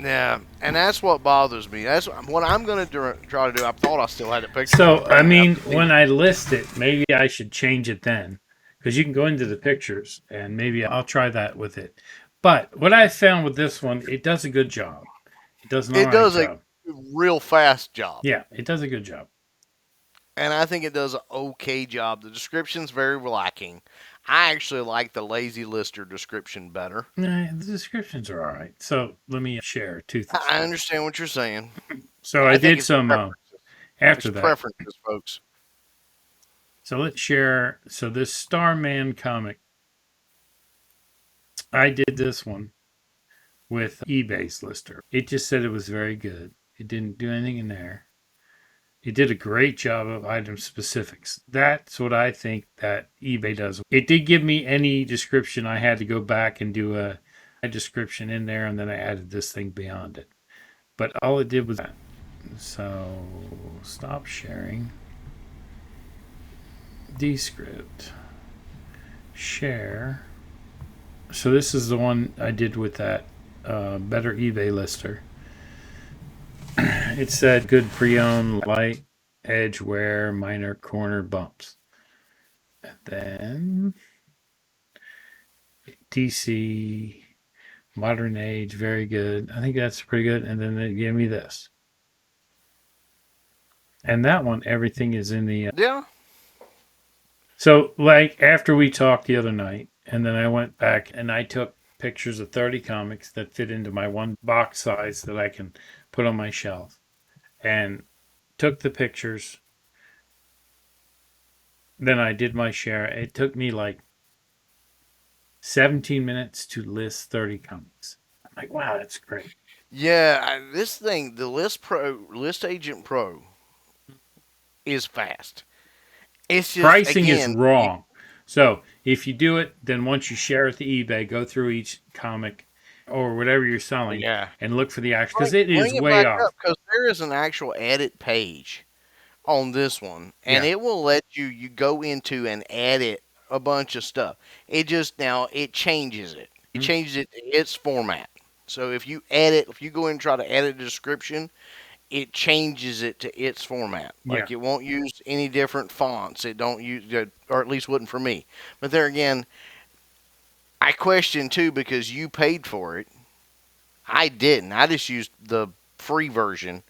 Yeah, and that's what bothers me. That's what I'm going to try to do. I thought I still had the pictures, but So I apparently I mean, deleted when I list it, maybe I should change it then, because you can go into the pictures and maybe I'll try that with it. But what I found with this one, it does a good job. It does an it. all It right does a job. real fast job. Yeah, it does a good job. And I think it does an okay job. The description's very lacking. I actually like the lazy lister description better. Nah, the descriptions are all right. So let me share two things. I understand what you're saying. So I I think did it's some preferences. It's after that. preferences, folks. So let's share. So this Starman comic, I did this one with eBay's lister. It just said it was very good. It didn't do anything in there. It did a great job of item specifics. That's what I think that eBay does. It did give me any description. I had to go back and do a description in there, and then I added this thing beyond it. But all it did was that. So stop sharing. Descript. share. So this is the one I did with that Better eBay lister. It said good pre-owned light edge wear, minor corner bumps. And then DC modern age, very good. I think that's pretty good. And then they gave me this. And that one, everything is in the. Yeah. So, like, after we talked the other night, and then I went back and I took pictures of 30 comics that fit into my one box size that I can put on my shelf. And took the pictures. Then I did my share. It took me like 17 minutes to list 30 comics. I'm like, wow, that's great. Yeah, this thing, the List Agent Pro, is fast. It's just Pricing is again, wrong. So if you do it, then once you share it to eBay, go through each comic or whatever you're selling yeah. and look for the action because Bring, it is bring it way back up off. because there is an actual edit page on this one, and Yeah. it will let you go into and edit a bunch of stuff. It just now it changes it. It Mhm. changes it to its format. So if you go in and try to edit a description, it changes it to its format. Yeah. Like it won't use any different fonts. It don't use, or at least wouldn't for me. But there again, I question too because you paid for it. I didn't. I just used the free version.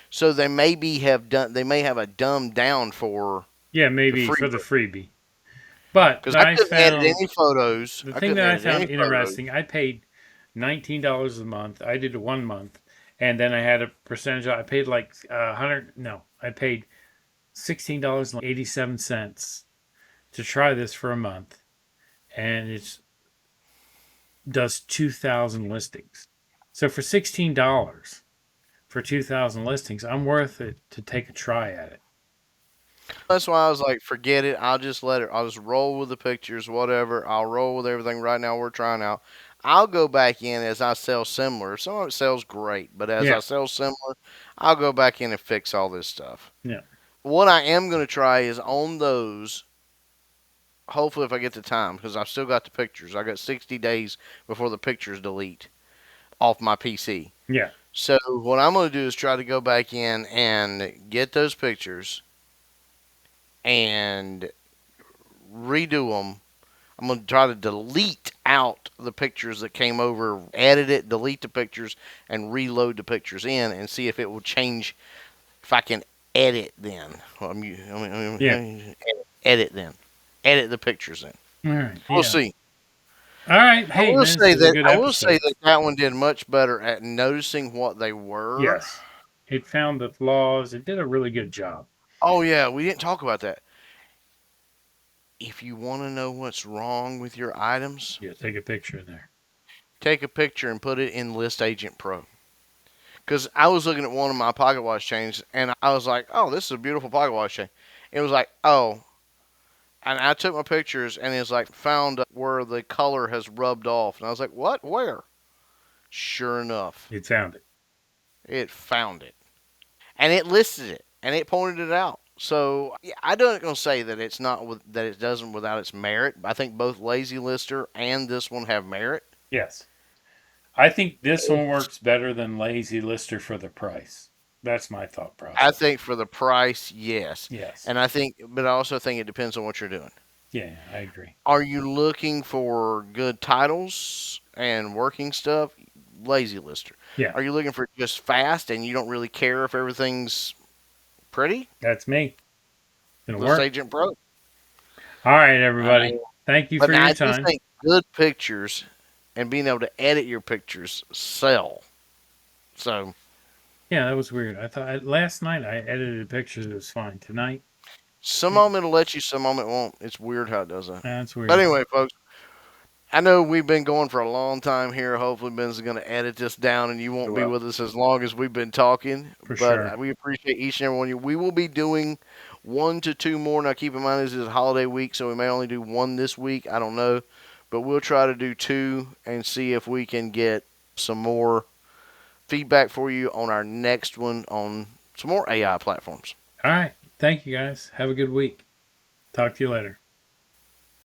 So they may have a dumbed down for Yeah, the maybe free for the version freebie. But because I I couldn't edit found any photos. the I thing couldn't that I edit found any photos interesting, I paid $19 a month. I did 1 month. And then I had a percentage. I paid like 100. No, I paid $16.87 to try this for a month. And it does 2,000 listings. So for $16 for 2,000 listings, I'm worth it to take a try at it. That's why I was like, forget it. I'll just let it. I'll just roll with the pictures, whatever. I'll roll with everything right now we're trying out. I'll go back in as I sell similar. Some of it sells great, but as I Yeah, sell similar, I'll go back in and fix all this stuff. yeah, What I am going to try is on those, hopefully, if I get the time, because I've still got the pictures. I got 60 days before the pictures delete off my PC. yeah, So, what I'm going to do is try to go back in and get those pictures and redo them. I'm going to try to delete out the pictures that came over, edit it, delete the pictures, and reload the pictures in and see if it will change, if I can edit then. Well, yeah. edit then. Edit the pictures then. All right, We'll yeah. see. All right. Hey, man, this is a good I will say episode. that that one did much better at noticing what they were. Yes. It found the flaws. It did a really good job. Oh yeah, we didn't talk about that. If you want to know what's wrong with your items, Yeah, take a picture in there. take a picture and put it in List Agent Pro. Because I was looking at one of my pocket watch chains and I was like, oh, this is a beautiful pocket watch chain. It was like, oh, and I took my pictures and it's like found where the color has rubbed off. And I was like, what? Where? Sure enough, It found it. it found it. And it listed it and it pointed it out. So yeah, I don't gonna say that it's not that it doesn't without its merit. I think both Lazy Lister and this one have merit. Yes. I think this one works better than Lazy Lister for the price. That's my thought I process. think for the price, yes, Yes. and I think, but I also think it depends on what you're doing. Yeah, I agree. Are you looking for good titles and working stuff? Lazy Lister. Yeah, Are you looking for just fast and you don't really care if everything's pretty? that's me. Gonna List work. Agent Pro. All right, I everybody. mean, Thank you but for now your I do time. think good pictures and being able to edit your pictures sell. So Yeah, that was weird. I thought last night I edited pictures. It was fine. Tonight, some mm, of them it'll let you, some of them it won't. It's weird how it does that. that's But weird. anyway, folks, I know we've been going for a long time here. Hopefully, Ben's going to edit this down and you It won't be will with us as long as we've been talking. for But sure. we appreciate each and every one of you. We will be doing 1 to 2 more. Now, keep in mind, this is a holiday week, so we may only do one this week. I don't know. But we'll try to do two and see if we can get some more feedback for you on our next one on some more AI platforms. All right. Thank you guys. Have a good week. Talk to you later.